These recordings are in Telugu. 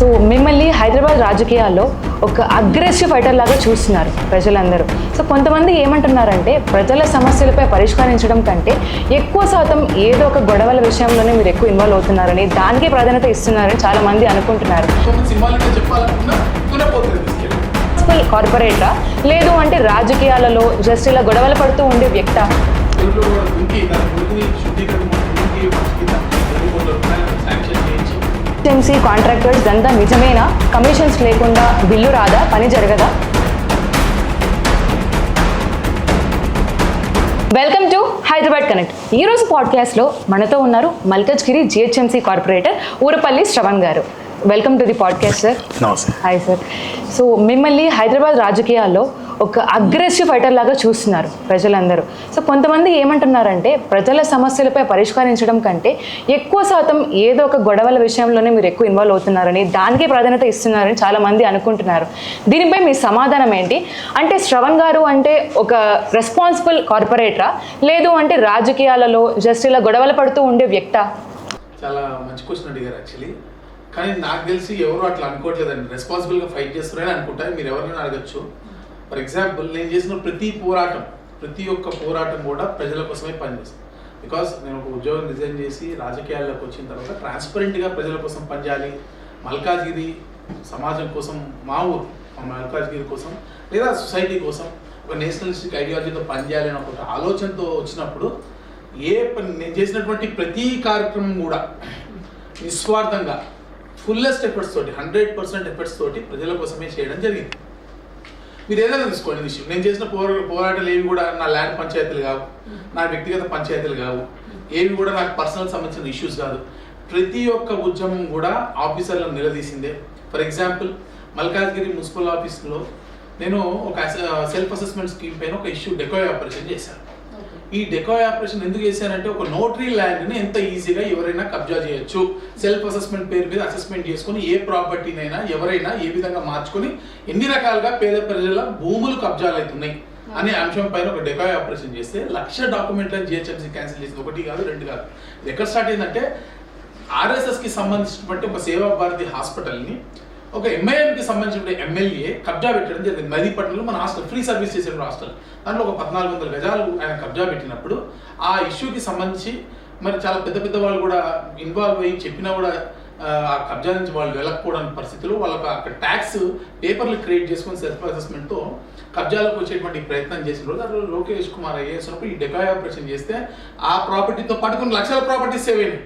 సో మిమ్మల్ని హైదరాబాద్ రాజకీయాల్లో ఒక అగ్రెసివ్ ఫైటర్ లాగా చూస్తున్నారు ప్రజలందరూ. సో కొంతమంది ఏమంటున్నారంటే ప్రజల సమస్యలపై పరిష్కరించడం కంటే ఎక్కువ శాతం ఏదో ఒక గొడవల విషయంలోనే మీరు ఎక్కువ ఇన్వాల్వ్ అవుతున్నారని, దానికే ప్రాధాన్యత ఇస్తున్నారని చాలా మంది అనుకుంటున్నారు. కార్పొరేటా లేదు అంటే రాజకీయాలలో జస్ట్ ఇలా గొడవలు పడుతూ ఉండే వ్యక్తా? ఎంసీ కాంట్రాక్టర్స్ దంతా నిజమేనా? కమిషన్స్ లేకుండా బిల్లు రాదా? పని జరగదా? Welcome to Hyderabad Connect. ఈరోజు పాడ్కాస్ట్లో మనతో ఉన్నారు మల్కాజ్గిరి జిహెచ్ఎంసీ కార్పొరేటర్ ఊరపల్లి శ్రవణ్ గారు. Welcome to the podcast sir. నమస్తే. Hi sir. సో మిమ్మల్ని హైదరాబాద్ రాజకీయాల్లో ఒక అగ్రెసివ్ ఫైటర్ లాగా చూస్తున్నారు ప్రజలందరూ. సో కొంతమంది ఏమంటున్నారంటే ప్రజల సమస్యలపై పరిష్కరించడం కంటే ఎక్కువ శాతం ఏదో ఒక గొడవల విషయంలోనే మీరు ఎక్కువ ఇన్వాల్వ్ అవుతున్నారని, దానికే ప్రాధాన్యత ఇస్తున్నారని చాలా మంది అనుకుంటున్నారు. దీనిపై మీ సమాధానం ఏంటి? అంటే శ్రవణ్ గారు అంటే ఒక రెస్పాన్సిబుల్ కార్పొరేటరా లేదు అంటే రాజకీయాలలో జస్ట్ ఇలా గొడవలు పడుతూ ఉండే వ్యక్తా? చాలా మంచి క్వశ్చన్ అడిగారు యాక్చువల్లీ. కానీ నాకు తెలిసి ఎవరు అట్లా అనుకోవట్లేదండి. రెస్పాన్సిబుల్గా ఫైట్ చేస్తున్నారని అనుకుంటారు. మీరు ఎవరైనా అడగచ్చు. ఫర్ ఎగ్జాంపుల్, నేను చేసిన ప్రతి ఒక్క పోరాటం కూడా ప్రజల కోసమే పనిచేస్తాను. బికాస్ నేను ఒక ఉద్యోగం రిజైన్ చేసి రాజకీయాల్లోకి వచ్చిన తర్వాత ట్రాన్స్పరెంట్గా ప్రజల కోసం పనిచేయాలి, మల్కాజ్గిరి సమాజం కోసం, మా ఊరు మల్కాజ్గిరి కోసం లేదా సొసైటీ కోసం ఒక నేషనలిస్టిక్ ఐడియాలజీతో పనిచేయాలని ఒక ఆలోచనతో వచ్చినప్పుడు నేను చేసినటువంటి ప్రతి కార్యక్రమం కూడా నిస్వార్థంగా ఫుల్లెస్ట్ ఎఫర్ట్స్ తోటి 100% ఎఫర్ట్స్ తోటి ప్రజల కోసమే చేయడం జరిగింది. మీరు ఏదైనా తీసుకోండి విషయం. నేను చేసిన పోరాటాలు ఏవి కూడా నా ల్యాండ్ పంచాయతీలు కావు, నా వ్యక్తిగత పంచాయతీలు కావు, ఏవి కూడా నాకు పర్సనల్ సంబంధించిన ఇష్యూస్ కాదు. ప్రతి ఒక్క ఉద్యమం కూడా ఆఫీసర్లను నిలదీసిందే. ఫర్ ఎగ్జాంపుల్, మల్కాజ్గిరి మున్సిపల్ ఆఫీస్లో నేను ఒక సెల్ఫ్ అసెస్మెంట్ స్కీమ్ పైన ఒక ఇష్యూ డెకాయ్ ఆపరేషన్ చేశాను. ఈ డెకాయ్ ఆపరేషన్ ఎందుకు చేశానంటే ఒక నోటరీ ల్యాండ్ని ఎంత ఈజీగా ఎవరైనా కబ్జా చేయొచ్చు, సెల్ఫ్ అసెస్మెంట్ పేరు మీద అసెస్మెంట్ చేసుకుని ఏ ప్రాపర్టీనైనా ఎవరైనా ఏ విధంగా మార్చుకొని ఎన్ని రకాలుగా పేద ప్రజల భూములు కబ్జాలు అవుతున్నాయి అనే అంశం పైన ఒక డెకాయ్ ఆపరేషన్ చేస్తే 1,00,000 డాక్యుమెంట్లను జిహెచ్ఎంసీ క్యాన్సిల్ చేసింది. 1 కాదు 2 కాదు. ఎక్కడ స్టార్ట్ అయిందంటే ఆర్ఎస్ఎస్కి సంబంధించినటువంటి ఒక సేవా భారతి హాస్పిటల్ని ఒక ఎంఐఎంకి సంబంధించిన ఎమ్మెల్యే కబ్జా పెట్టడం జరిగింది. మెహదీపట్నంలో మన హాస్టల్ ఫ్రీ సర్వీస్ చేసే హాస్టల్, దాంట్లో ఒక 1,400 గజాలు ఆయన కబ్జా పెట్టినప్పుడు ఆ ఇష్యూకి సంబంధించి మరి చాలా పెద్ద వాళ్ళు కూడా ఇన్వాల్వ్ అయ్యి చెప్పినా కూడా ఆ కబ్జా నుంచి వాళ్ళు వెళ్ళకపోవడానికి పరిస్థితులు వాళ్ళకి అక్కడ ట్యాక్స్ పేపర్లు క్రియేట్ చేసుకుని సెల్ఫ్ అసెస్మెంట్తో కబ్జాలకు వచ్చేటువంటి ప్రయత్నం చేసిన రోజు అక్కడ లోకేష్ కుమార్ అయ్యేసినప్పుడు ఈ డెకాయ్ ఆపరేషన్ చేస్తే ఆ ప్రాపర్టీతో పాటు కొన్ని లక్షల ప్రాపర్టీస్ సేవ్ అయినాయి.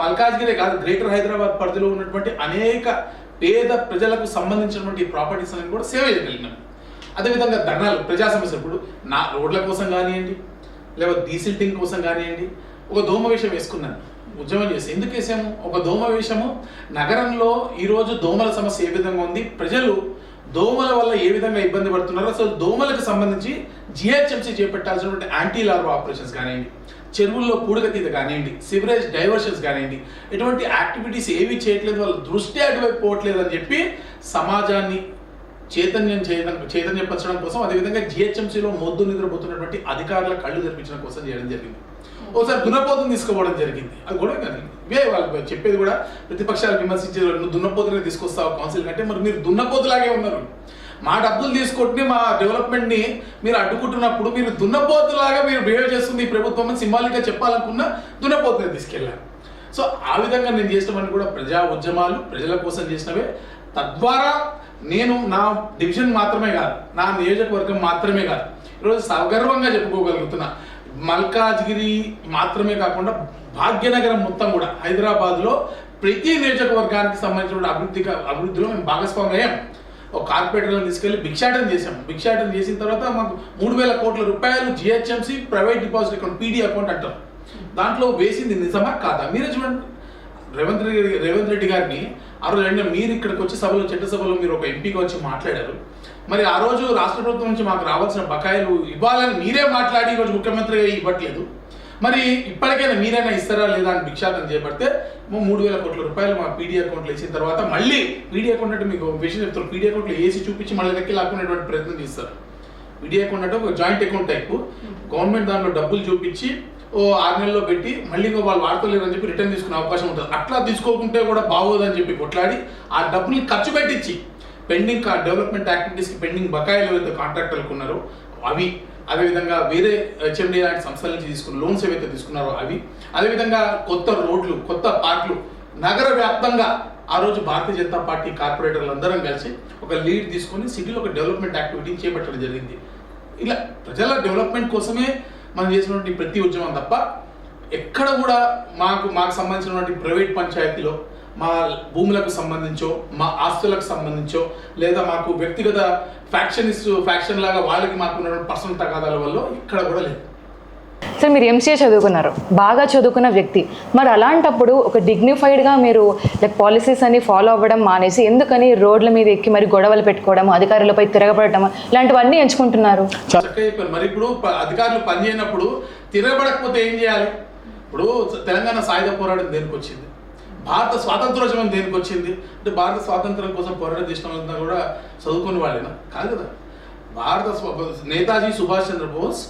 మల్కాజ్గిరే కాదు, గ్రేటర్ హైదరాబాద్ పరిధిలో ఉన్నటువంటి అనేక పేద ప్రజలకు సంబంధించినటువంటి ప్రాపర్టీస్ అనేది కూడా సేవ చేయగలిగినాం. అదేవిధంగా ధర్నాలు, ప్రజా సమస్యలు, ఇప్పుడు నా రోడ్ల కోసం కానివ్వండి, లేకపోతే డీసిల్టింగ్ కోసం కానివ్వండి, ఒక దోమ వేషం వేసుకున్నాను, ఉద్యమం చేసి. ఎందుకు వేసాము? ఒక దోమ వేషము నగరంలో ఈరోజు దోమల సమస్య ఏ విధంగా ఉంది, ప్రజలు దోమల వల్ల ఏ విధంగా ఇబ్బంది పడుతున్నారు, అసలు దోమలకు సంబంధించి జిహెచ్ఎంసీ చేపట్టాల్సినటువంటి యాంటీ లార్వా ఆపరేషన్స్ కానివ్వండి, చెరువుల్లో పూడగతీత కానివ్వండి, సివరేజ్ డైవర్షన్స్ కానివ్వండి, ఎటువంటి యాక్టివిటీస్ ఏవి చేయట్లేదు, వాళ్ళ దృష్టి అటువైపు పోవట్లేదు అని చెప్పి సమాజాన్ని చైతన్యపరచడం కోసం, అదేవిధంగా జిహెచ్ఎంసీలో మొద్దు నిద్రపోతున్నటువంటి అధికారుల కళ్ళు తెరిపించడం కోసం చేయడం జరిగింది. ఒకసారి దున్నపోతుని తీసుకోవడం జరిగింది. అది కూడా కానీ వాళ్ళు చెప్పేది కూడా ప్రతిపక్షాలు విమర్శించేది, నువ్వు దున్నపోతునే తీసుకొస్తావు కౌన్సిల్ కంటే, మరి మీరు దున్నపోతులాగే ఉన్నారు. మా డబ్బులు తీసుకొట్టి మా డెవలప్మెంట్ని మీరు అడ్డుకుంటున్నప్పుడు మీరు దున్నపోతులాగా మీరు బిహేవ్ చేస్తుంది ఈ ప్రభుత్వం అని సింబాలిక్గా చెప్పాలనుకున్న దున్నపోతునే తీసుకెళ్ళాను. సో ఆ విధంగా నేను చేసినవన్నీ కూడా ప్రజా ఉద్యమాలు, ప్రజల కోసం చేసినవే. తద్వారా నేను నా డివిజన్ మాత్రమే కాదు, నా నియోజకవర్గం మాత్రమే కాదు, ఈరోజు సగర్వంగా చెప్పుకోగలుగుతున్నా. మల్కాజ్గిరి మాత్రమే కాకుండా భాగ్యనగరం మొత్తం కూడా హైదరాబాద్లో ప్రతి నియోజకవర్గానికి సంబంధించిన అభివృద్ధిలో మేము భాగస్వామ్యం అయ్యాం. ఒక కార్పొరేటర్లను తీసుకెళ్లి భిక్షాటన చేసాం. భిక్షాటన చేసిన తర్వాత మాకు 3,000 కోట్ల రూపాయలు GHMC private deposit account, PD account అంటారు, దాంట్లో వేసింది నిజమా కాదా? మీరే చూడండి. రేవంత్ రెడ్డి గారిని ఆ రోజు మీరు ఇక్కడికి వచ్చి సభలో, చట్టసభలో మీరు ఒక ఎంపీగా వచ్చి మాట్లాడారు. మరి ఆ రోజు రాష్ట్ర ప్రభుత్వం నుంచి మాకు రావాల్సిన బకాయిలు ఇవ్వాలని మీరే మాట్లాడి ఈరోజు ముఖ్యమంత్రిగా ఇవ్వట్లేదు. మరి ఇప్పటికైనా మీరైనా ఇస్తారా లేదా అని భిక్షాటన చేపడితే 3,000 కోట్ల రూపాయలు మా పీడీ అకౌంట్లో వేసిన తర్వాత మళ్ళీ పీడీ అకౌంట్ అంటే మీకు విషయం చెప్తారు, పీడీ అకౌంట్లో వేసి చూపించి మళ్ళీ లెక్క లాక్కునేటువంటి ప్రయత్నం చేస్తారు. పీడీ అకౌంట్ అంటే ఒక జాయింట్ అకౌంట్ టైపు, గవర్నమెంట్ దాంట్లో డబ్బులు చూపించి 6 నెలల్లో పెట్టి మళ్ళీ ఇంకో వాళ్ళు వాడతలేరని చెప్పి రిటర్న్ తీసుకునే అవకాశం ఉంటుంది. అట్లా తీసుకోకుంటే కూడా బాగోదని చెప్పి కొట్లాడి ఆ డబ్బుని ఖర్చు పెట్టించి పెండింగ్ డెవలప్మెంట్ యాక్టివిటీస్కి పెండింగ్ బకాయిలు ఏవైతే కాంట్రాక్టర్లకు ఉన్నారో అవి, అదేవిధంగా వేరే హెచ్ఎండి లాంటి సంస్థల నుంచి తీసుకున్న లోన్స్ ఏవైతే తీసుకున్నారో అవి, అదేవిధంగా కొత్త రోడ్లు, కొత్త పార్కులు నగర వ్యాప్తంగా ఆ రోజు భారతీయ జనతా పార్టీ కార్పొరేటర్లు అందరం కలిసి ఒక లీడ్ తీసుకొని సిటీలో ఒక డెవలప్మెంట్ యాక్టివిటీని చేపట్టడం జరిగింది. ఇలా ప్రజల డెవలప్మెంట్ కోసమే మనం చేసినటువంటి ప్రతి ఉద్యమం తప్ప ఎక్కడ కూడా మాకు సంబంధించినటువంటి ప్రైవేట్ పంచాయతీలో మా భూములకు సంబంధించో మా ఆస్తులకు సంబంధించో లేదా మాకు వ్యక్తిగత ఫ్యాక్షన్ లాగా వాళ్ళకి మాకు ఉన్నటువంటి పర్సనల్ తగాదాల వల్ల ఇక్కడ కూడా లేదు. సార్ మీరు ఎంసీఏ చదువుకున్నారు, బాగా చదువుకున్న వ్యక్తి, మరి అలాంటప్పుడు ఒక డిగ్నిఫైడ్గా మీరు లైక్ పాలసీస్ అన్ని ఫాలో అవ్వడం మానేసి ఎందుకని రోడ్ల మీద ఎక్కి మరి గొడవలు పెట్టుకోవడం, అధికారులపై తిరగబడటం ఇలాంటివన్నీ ఎంచుకుంటున్నారు? మరి ఇప్పుడు అధికారులు పనిచేయనప్పుడు తిరగబడకపోతే ఏం చేయాలి? ఇప్పుడు తెలంగాణ సాయుధ పోరాటం దేనికి వచ్చింది? భారత స్వాతంత్రోద్యమం దేనికి వచ్చింది? అంటే భారత స్వాతంత్రం కోసం పోరాటం చేసిన వాళ్ళంతా కూడా చదువుకునే వాళ్ళేనా? కాదు కదా. నేతాజీ సుభాష్ చంద్రబోస్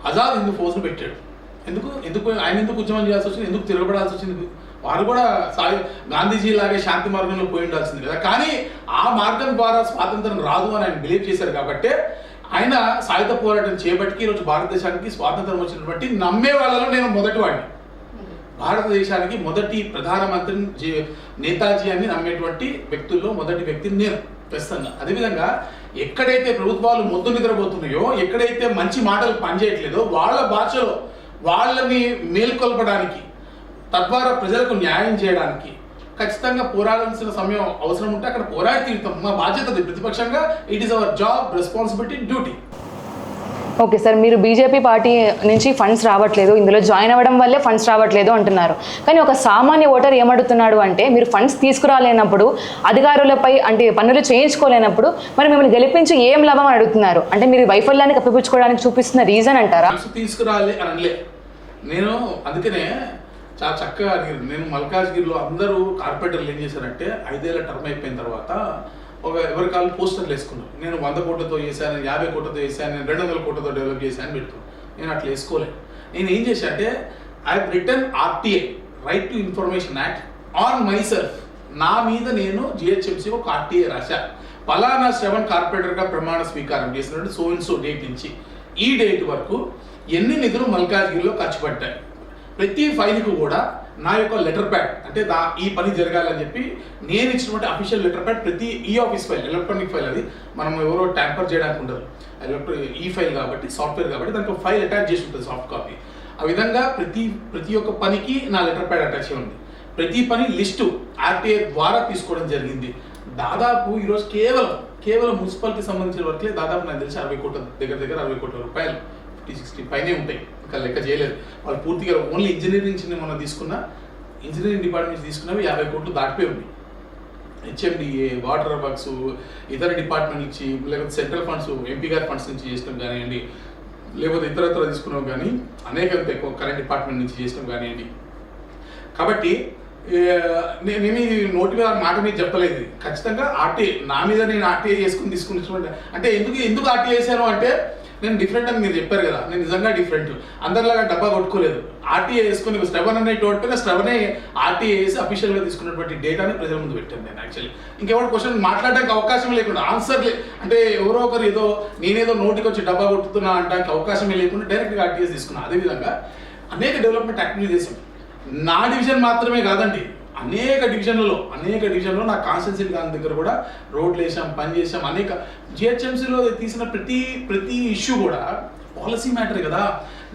ఆజాద్ హిందూ ఫోర్స్ను పెట్టాడు. ఆయన ఎందుకు ఉద్యమం చేయాల్సి వచ్చింది? ఎందుకు తిరగబడాల్సి వచ్చింది? వారు కూడా గాంధీజీ లాగే శాంతి మార్గంలో పోయి ఉండాల్సింది కదా. కానీ ఆ మార్గం ద్వారా స్వాతంత్రం రాదు అని ఆయన బిలీవ్ చేశారు కాబట్టి ఆయన సాయుధ పోరాటం చేపట్టి ఈరోజు భారతదేశానికి స్వాతంత్రం వచ్చినటువంటి నమ్మే వాళ్ళలో నేను మొదటి వాడిని. భారతదేశానికి మొదటి ప్రధానమంత్రి నేతాజీ అని నమ్మేటువంటి వ్యక్తుల్లో మొదటి వ్యక్తిని నేను ప్రస్తుతంగా. అదేవిధంగా ఎక్కడైతే ప్రభుత్వాలు మొద్దు నిద్రపోతున్నాయో, ఎక్కడైతే మంచి మాటలు పనిచేయట్లేదో వాళ్ళ భాషలో వాళ్ళని మేల్కొల్పడానికి, తద్వారా ప్రజలకు న్యాయం చేయడానికి ఖచ్చితంగా పోరాడాల్సిన సమయం అవసరం ఉంటే అక్కడ పోరాడి తీరుతాం. మా బాధ్యత ప్రతిపక్షంగా it is our job, responsibility, duty. Okay sir, మీరు బీజేపీ పార్టీ నుంచి ఫండ్స్ రావట్లేదు, ఇందులో జాయిన్ అవ్వడం వల్లే ఫండ్స్ రావట్లేదు అంటున్నారు. కానీ ఒక సామాన్య ఓటర్ ఏమడుగుతున్నాడు అంటే, మీరు ఫండ్స్ తీసుకురాలేనప్పుడు, అధికారులపై అంటే పన్నులు చేయించుకోలేనప్పుడు మరి మిమ్మల్ని గెలిపించి ఏం లాభం అని అడుగుతున్నారు. అంటే మీరు వైఫల్యాన్ని కప్పిపుచ్చుకోవడానికి చూపిస్తున్న రీజన్ అంటారా? తీసుకురాలే అనలే నేను, అందుకనే చాలా చక్కగా అడిగారు. నేను మల్కాజ్గిరిలో అందరూ కార్పొరేటర్లు ఏం చేశారంటే 5 ఏళ్ల టర్మ్ అయిపోయిన తర్వాత ఎవరి కాళ్ళు పోస్టర్లు వేసుకున్నాను. నేను 100 కోట్లతో చేశాను, 50 కోట్లతో చేశాను, నేను 200 కోట్లతో డెవలప్ చేశాను అని పెట్టుకున్నాను. నేను అట్లా వేసుకోలేదు. నేను ఏం చేశా అంటే I return RTA, right to information act, on my self. నా మీద నేను GHMC ఒక RTA రాశా. పలానా శ్రవణ్ కార్పొరేటర్గా ప్రమాణ స్వీకారం చేసినట్టు సో అండ్ సో డేట్ నుంచి ఈ డేట్ వరకు ఎన్ని నిధులు మల్కాజ్గిరిలో ఖర్చు పడ్డాయి, ప్రతి ఫైల్కి కూడా నా యొక్క లెటర్ ప్యాడ్, అంటే ఈ పని జరగాలని చెప్పి నేను ఇచ్చినటువంటి అఫీషియల్ లెటర్ ప్యాడ్, ప్రతి ఆఫీస్ ఫైల్, ఎలక్ట్రానిక్ ఫైల్, అది మనం ఎవరో ట్యాంపర్ చేయడానికి ఉండదు, ఫైల్ కాబట్టి, సాఫ్ట్వేర్ కాబట్టి దానికి ఫైల్ అటాచ్ చేసి ఉంటుంది, సాఫ్ట్ కాపీ. ఆ విధంగా ప్రతి ఒక్క పనికి నా లెటర్ ప్యాడ్ అటాచ్ అయి ఉంది. ప్రతి పని లిస్టు RTA ద్వారా తీసుకోవడం జరిగింది. దాదాపు ఈరోజు కేవలం మున్సిపాలిటీకి సంబంధించిన వర్క్లే దాదాపు నాకు తెలిసి 60 కోట్ల దగ్గర 60 కోట్ల రూపాయలు, 50-60 పైనే ఉంటాయి. ఇంకా లెక్క చేయలేదు వాళ్ళు పూర్తిగా. ఓన్లీ ఇంజనీరింగ్ నుంచి మనం తీసుకున్న ఇంజనీరింగ్ డిపార్ట్మెంట్ తీసుకున్నవి 50 కోట్లు దాటిపోయి ఉంది. HMDA, వాటర్ వర్క్స్, ఇతర డిపార్ట్మెంట్ నుంచి, లేకపోతే సెంట్రల్ ఫండ్స్, MP గారి ఫండ్స్ నుంచి చేసినాం కానివ్వండి, లేకపోతే ఇతరత్ర తీసుకున్నాం కానీ అనేక ఎక్కువ కరెంట్ డిపార్ట్మెంట్ నుంచి చేసినాం కానివ్వండి. కాబట్టి నేను ఇది నోటి మీద మాట మీద చెప్పలేదు. ఖచ్చితంగా RTA నా మీద నేను RTA తీసుకుని అంటే ఎందుకు RTA చేశాను అంటే నేను డిఫరెంట్ అని మీరు చెప్పారు కదా, నేను నిజంగా డిఫరెంట్. అందరిలాగా డబ్బా కొట్టుకోలేదు. RTA వేసుకుని శ్రవణ్ అనే ఓడిపోయినా శ్రవణే RTA వేసి అఫీషియల్గా తీసుకున్నటువంటి డేటాని ప్రజల ముందు పెట్టాను నేను. యాక్చువల్లీ ఇంకెవరు క్వశ్చన్ మాట్లాడడానికి అవకాశం లేకుండా, ఆన్సర్ అంటే ఎవరో ఒకరు నేనేదో నోటికి వచ్చి డబ్బా కొట్టుతున్నా అనడానికి అవకాశమే లేకుండా డైరెక్ట్గా RTA తీసుకున్నాను. అదేవిధంగా అనేక డెవలప్మెంట్ యాక్టివిటీ చేసాం. నా డివిజన్ మాత్రమే కాదండి, అనేక డివిజన్లలో నా కాన్స్టిట్యున్సీ దాని దగ్గర కూడా రోడ్లు వేసాం, పని చేసాం. అనేక GHMCలో తీసిన ప్రతి ఇష్యూ కూడా పాలసీ మ్యాటర్ కదా.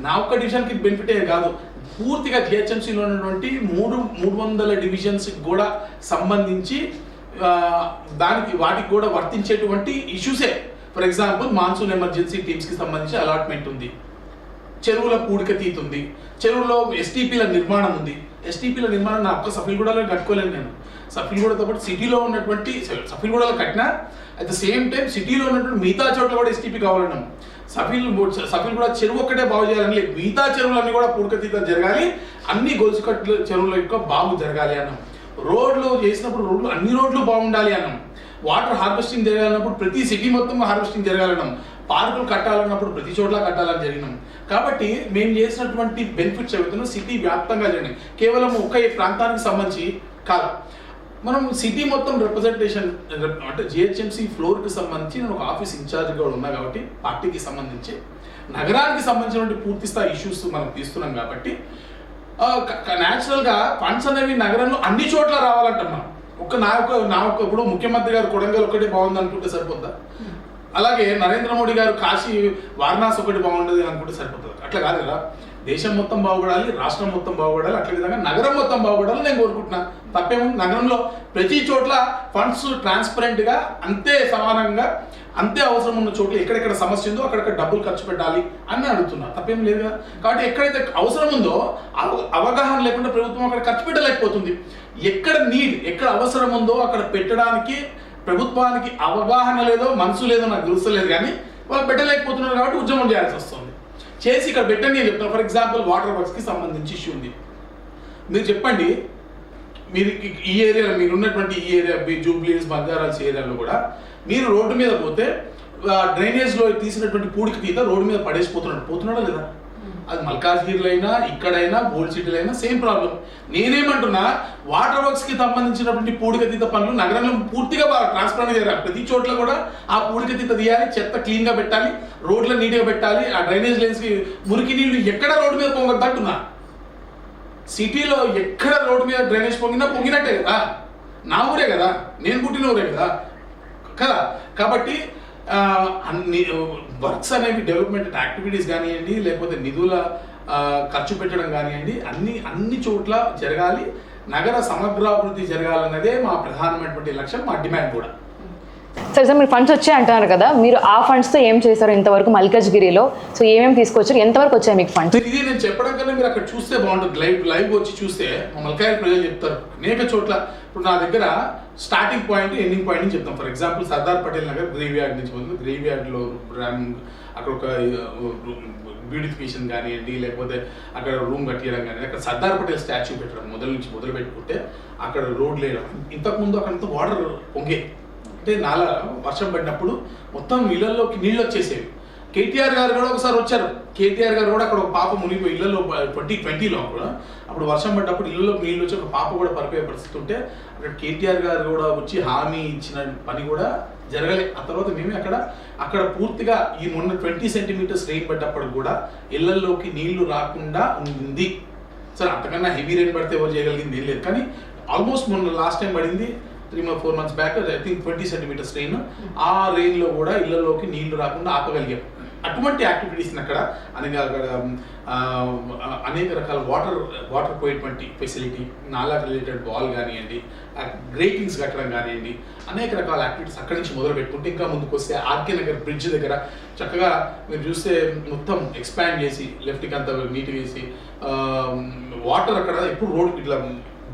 నా ఒక్క డివిజన్కి బెనిఫిటే కాదు, పూర్తిగా GHMCలో ఉన్నటువంటి 300 డివిజన్స్కి కూడా సంబంధించి వాటికి కూడా వర్తించేటువంటి ఇష్యూసే. ఫర్ ఎగ్జాంపుల్ మాన్సూన్ ఎమర్జెన్సీ టీమ్స్కి సంబంధించి అలాట్మెంట్ ఉంది, చెరువుల పూడిక తీతుంది, చెరువులో STPల నిర్మాణం ఉంది. STPల నిర్మాణం నా ఒక్క సఫీల్గూడలో కట్టుకోలేను నేను. సఫీల్గూడతో పాటు సిటీలో ఉన్నటువంటి సఫీల్గూడలో కట్టినా అట్ ద సేమ్ టైం సిటీలో ఉన్నటువంటి మిగతా చోట్ల కూడా STP కావాలన్నాం. సఫీల్గూడ చెరువు ఒక్కటే బాగు చేయాలని లేదు, మిగతా చెరువులన్నీ కూడా పూడికతీత జరగాలి, అన్ని గొలుసుకట్ల చెరువుల యొక్క బాగు జరగాలి అన్నాం. రోడ్లు చేసినప్పుడు అన్ని రోడ్లు బాగుండాలి అన్నాం. వాటర్ హార్వెస్టింగ్ జరగాలన్నప్పుడు ప్రతి సిటీ మొత్తం హార్వెస్టింగ్ జరగాలన్నాం. పార్కులు కట్టాలన్నప్పుడు ప్రతి చోట్ల కట్టాలని జరిగినాం. కాబట్టి మేము చేసినటువంటి బెనిఫిట్స్ ఏవైతున్నాయో సిటీ వ్యాప్తంగా జరిగినాయి, కేవలం ఒక్క ప్రాంతానికి సంబంధించి కాదు. మనం సిటీ మొత్తం రిప్రజెంటేషన్ అంటే జిహెచ్ఎంసీ ఫ్లోర్కి సంబంధించి నేను ఒక ఆఫీస్ ఇన్ఛార్జ్గా ఉన్నా కాబట్టి పార్టీకి సంబంధించి నగరానికి సంబంధించినటువంటి పూర్తి స్థాయి ఇష్యూస్ మనం తీస్తున్నాం కాబట్టి న్యాచురల్గా ఫండ్స్ అనేవి నగరంలో అన్ని చోట్ల రావాలంటున్నాం. నా ఒక్క ఇప్పుడు ముఖ్యమంత్రి గారు కొడంగల్ ఒకటి బాగుంది అనుకుంటే సరిపోద్దా? అలాగే నరేంద్ర మోడీ గారు కాశీ వారణాసి ఒకటి బాగుండదు అనుకుంటే సరిపోతుంది? అట్లా కాదు కదా. దేశం మొత్తం బాగుపడాలి, రాష్ట్రం మొత్తం బాగుపడాలి, అట్లా విధంగా నగరం మొత్తం బాగుపడాలి నేను కోరుకుంటున్నా. తప్పేముంది? నగరంలో ప్రతి చోట్ల ఫండ్స్ ట్రాన్స్పరెంట్గా అంతే సమానంగా అంతే అవసరం ఉన్న చోట్ల ఎక్కడెక్కడ సమస్య ఉందో అక్కడక్కడ డబ్బులు ఖర్చు పెట్టాలి అని అడుగుతున్నా. తప్పేం లేదు కదా. కాబట్టి ఎక్కడైతే అవసరం ఉందో అవగాహన లేకుండా ప్రభుత్వం అక్కడ ఖర్చు పెట్టలేకపోతుంది. ఎక్కడ నీడ్, ఎక్కడ అవసరం ఉందో అక్కడ పెట్టడానికి ప్రభుత్వానికి అవగాహన లేదో మనసు లేదో నాకు తెలుస్తలేదు, కానీ వాళ్ళు పెట్టలేకపోతున్నారు కాబట్టి ఉద్యమం చేయాల్సి వస్తుంది. చేసి ఇక్కడ పెట్టండి నేను చెప్తాను. ఫర్ ఎగ్జాంపుల్ వాటర్ వర్క్స్కి సంబంధించి ఇష్యూ ఉంది. మీరు చెప్పండి, మీరు ఈ ఏరియాలో మీరు ఉన్నటువంటి ఈ ఏరియా జూబ్లీస్ బంజారాల్స్ ఏరియాలో కూడా మీరు రోడ్డు మీద పోతే డ్రైనేజ్లో తీసినటువంటి పూడికి తీత రోడ్డు మీద పోతున్నాడా లేదా? అది మల్కాజ్గిరిలో అయినా ఇక్కడైనా ఓల్డ్ సిటీలో అయినా సేమ్ ప్రాబ్లం. నేనేమంటున్నా, వాటర్ వర్క్స్కి సంబంధించినటువంటి పూడికతీత పనులు నగరంలో పూర్తిగా బాగా ట్రాన్స్పరెంట్గా జరగాలి. ప్రతి చోట్ల కూడా ఆ పూడికతీత తీయాలి, చెత్త క్లీన్గా పెట్టాలి, రోడ్లు నీట్గా పెట్టాలి. ఆ డ్రైనేజ్ లైన్స్కి మురికి నీళ్లు ఎక్కడ రోడ్డు మీద పొంగద్దు అంటున్నా. సిటీలో ఎక్కడ రోడ్డు మీద డ్రైనేజ్ పొంగినట్టే కదా. నా ఊరే కదా, నేను పుట్టిన ఊరే కదా. కాబట్టి అన్ని వర్క్స్ అనేవి డెవలప్మెంట్ యాక్టివిటీస్ కానివ్వండి, లేకపోతే నిధుల ఖర్చు పెట్టడం కానివ్వండి, అన్ని చోట్ల జరగాలి. నగర సమగ్రాభివృద్ధి జరగాలన్నదే మా ప్రధానమైనటువంటి లక్ష్యం, మా డిమాండ్ కూడా. సరే సార్, మీరు ఫండ్స్ వచ్చాయి అంటున్నారు కదా, మీరు ఆ ఫండ్స్తో ఏం చేశారు ఇంతవరకు మల్కాజ్గిరిలో? సో ఏమేమి తీసుకొచ్చారు, ఎంతవరకు వచ్చాయి మీకు ఫండ్స్? ఇది నేను చెప్పడం కన్నా మీరు అక్కడ చూస్తే బాగుంటుంది. లైవ్ వచ్చి చూస్తే మా మల్కాయ ప్రజలు చెప్తారు. అనేక చోట్ల ఇప్పుడు నా దగ్గర స్టార్టింగ్ పాయింట్ ఎండింగ్ పాయింట్ అని చెప్తాం. For example Sardar Patel Nagar grave yard నుంచి పోతుంది. గ్రేవ్ యార్డ్లో అక్కడ ఒక బ్యూటిఫికేషన్ కానివ్వండి, లేకపోతే అక్కడ రూమ్ కట్టియడం కానీ, అక్కడ సర్దార్ పటేల్ స్టాచ్యూ పెట్టడం మొదలు పెట్టుకుంటే అక్కడ రోడ్ లేయడం. ఇంతకుముందు అక్కడంతా వాటర్ పొంగే, అంటే వర్షం పడినప్పుడు మొత్తం ఇళ్లలోకి నీళ్ళు వచ్చేసేవి. కేటీఆర్ గారు కూడా ఒకసారి వచ్చారు. కేటీఆర్ గారు కూడా అక్కడ ఒక పాప మునిగిపోయి ఇళ్లలో 2020లో కూడా అప్పుడు వర్షం పడ్డప్పుడు ఇళ్లలోకి నీళ్ళు వచ్చి ఒక పాప కూడా పడిపోయే పరిస్థితి ఉంటే అక్కడ కేటీఆర్ గారు కూడా వచ్చి హామీ ఇచ్చిన పని కూడా జరగలే. ఆ తర్వాత మేమే అక్కడ పూర్తిగా ఈ మొన్న 20 సెంటీమీటర్స్ రెయిన్ పడ్డప్పుడు కూడా ఇళ్లలోకి నీళ్లు రాకుండా ఉంది. సరే, అంతకన్నా హెవీ రెయిన్ పడితే ఎవరు చేయగలిగింది ఏం లేదు, కానీ ఆల్మోస్ట్ మొన్న లాస్ట్ టైం పడింది 3-4 months back, I think 20 centimetres rain. ఆ రెయిన్లో కూడా ఇళ్లలోకి నీళ్లు రాకుండా ఆపగలిగాం. అటువంటి యాక్టివిటీస్ని అక్కడ అనేక రకాల వాటర్ పోయేటువంటి ఫెసిలిటీ, నాలా రిలేటెడ్ వాల్ కానివ్వండి, గ్రేటింగ్స్ కట్టడం కానివ్వండి, అనేక రకాల యాక్టివిటీస్ అక్కడి నుంచి మొదలు పెట్టుకుంటే ఇంకా ముందుకు వస్తే ఆర్కే నగర్ బ్రిడ్జ్ దగ్గర చక్కగా మీరు చూస్తే మొత్తం ఎక్స్పాండ్ చేసి లెఫ్ట్కి అంతా నీట్గా వేసి వాటర్ అక్కడ ఎప్పుడు రోడ్ ఇట్లా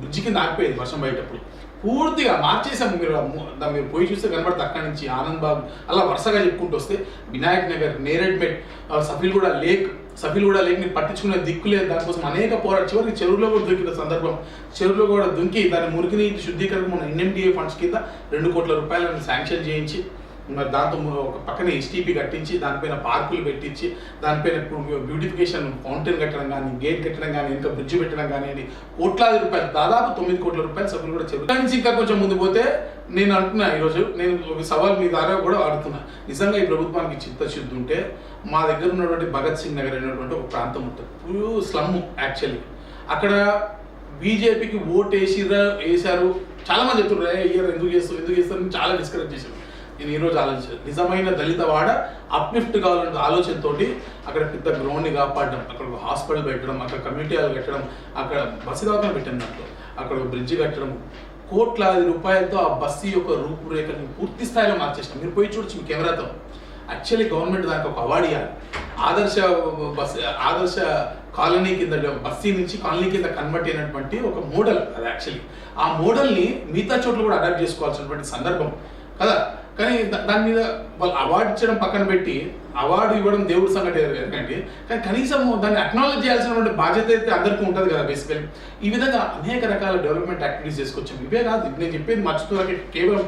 బ్రిడ్జ్ కింద ఆగిపోయేది వర్షం పడేటప్పుడు. పూర్తిగా మార్చేసాము. మీరు పోయి చూస్తే కనబడుతుంది. అక్కడి నుంచి ఆనంద్ బాగ్ అలా వరుసగా చెప్పుకుంటూ వస్తే వినాయక్ నగర్, నేరెడ్మెట్, సఫీల్గూడ లేక్ని పట్టించుకునే దిక్కు లేదు. దానికోసం అనేక పోరాడు. చివరికి చెరువులో కూడా దొరికిన సందర్భం, చెరువులో కూడా దుంకి దాని మురికి నీటి శుద్ధీకరణ మన NMDA ఫండ్స్ కింద 2 కోట్ల రూపాయలను శాంక్షన్ చేయించి, మరి దాంతో ఒక పక్కన STP కట్టించి, దానిపైన పార్కులు పెట్టించి, దానిపైన బ్యూటిఫికేషన్ ఫౌంటైన్ కట్టడం కానీ, గేట్ కట్టడం కానీ, ఇంకా బ్రిడ్జ్ పెట్టడం కానివ్వండి, కోట్లాది రూపాయలు, దాదాపు 9 కోట్ల రూపాయలు సభ్యులు కూడా చెరువు నుంచి ఇంకా కొంచెం ముందు పోతే నేను అంటున్నా, ఈరోజు నేను ఒక సవాల్ మీ ద్వారా కూడా ఆడుతున్నా. నిజంగా ఈ ప్రభుత్వానికి చిత్తశుద్ధి ఉంటే మా దగ్గర ఉన్నటువంటి భగత్ సింగ్ నగర్ అనేటువంటి ఒక ప్రాంతం ఉంటుంది, ప్యూర్ స్లమ్ యాక్చువల్లీ. అక్కడ బీజేపీకి ఓటు వేసారు చాలామంది చెప్తున్నారు, ఎందుకు చేస్తారు చాలా డిస్కరేజ్ చేశారు. నేను ఈరోజు ఆలోచించాను, నిజమైన దళిత వాడ అప్లిఫ్ట్ కావాలనే ఆలోచనతో అక్కడ పెద్ద గ్రౌండ్ని కాపాడడం, అక్కడ ఒక హాస్పిటల్ పెట్టడం, అక్కడ కమ్యూనిటీ హాల్ కట్టడం, అక్కడ బస్సు దవాఖాన పెట్టడం, దాంట్లో అక్కడ బ్రిడ్జ్ కట్టడం, కోట్లాది రూపాయలతో ఆ బస్సు యొక్క రూపురేఖను పూర్తి స్థాయిలో మార్చేసినాం. మీరు పోయి చూడొచ్చు మీ కెమెరాతో. యాక్చువల్లీ గవర్నమెంట్ దానికి ఒక అవార్డు ఇవ్వాలి. ఆదర్శ కాలనీ కింద, బస్తీ నుంచి కాలనీ కింద కన్వర్ట్ అయినటువంటి ఒక మోడల్ అది. యాక్చువల్లీ ఆ మోడల్ని మిగతా చోట్ల కూడా అడాప్ట్ చేసుకోవాల్సినటువంటి సందర్భం కదా. కానీ దాని మీద వాళ్ళు అవార్డు ఇచ్చడం పక్కన పెట్టి, అవార్డు ఇవ్వడం దేవుడి సంగతి ఎందుకంటే, కానీ కనీసం దాన్ని అక్నాలెడ్జ్ చేయాల్సినటువంటి బాధ్యత అయితే అందరికీ ఉంటుంది కదా బేసికలీ. ఈ విధంగా అనేక రకాల డెవలప్మెంట్ యాక్టివిటీస్ చేసుకొచ్చాం. ఇవే కాదు, నేను చెప్పేది మర్చిపోయాక కేవలం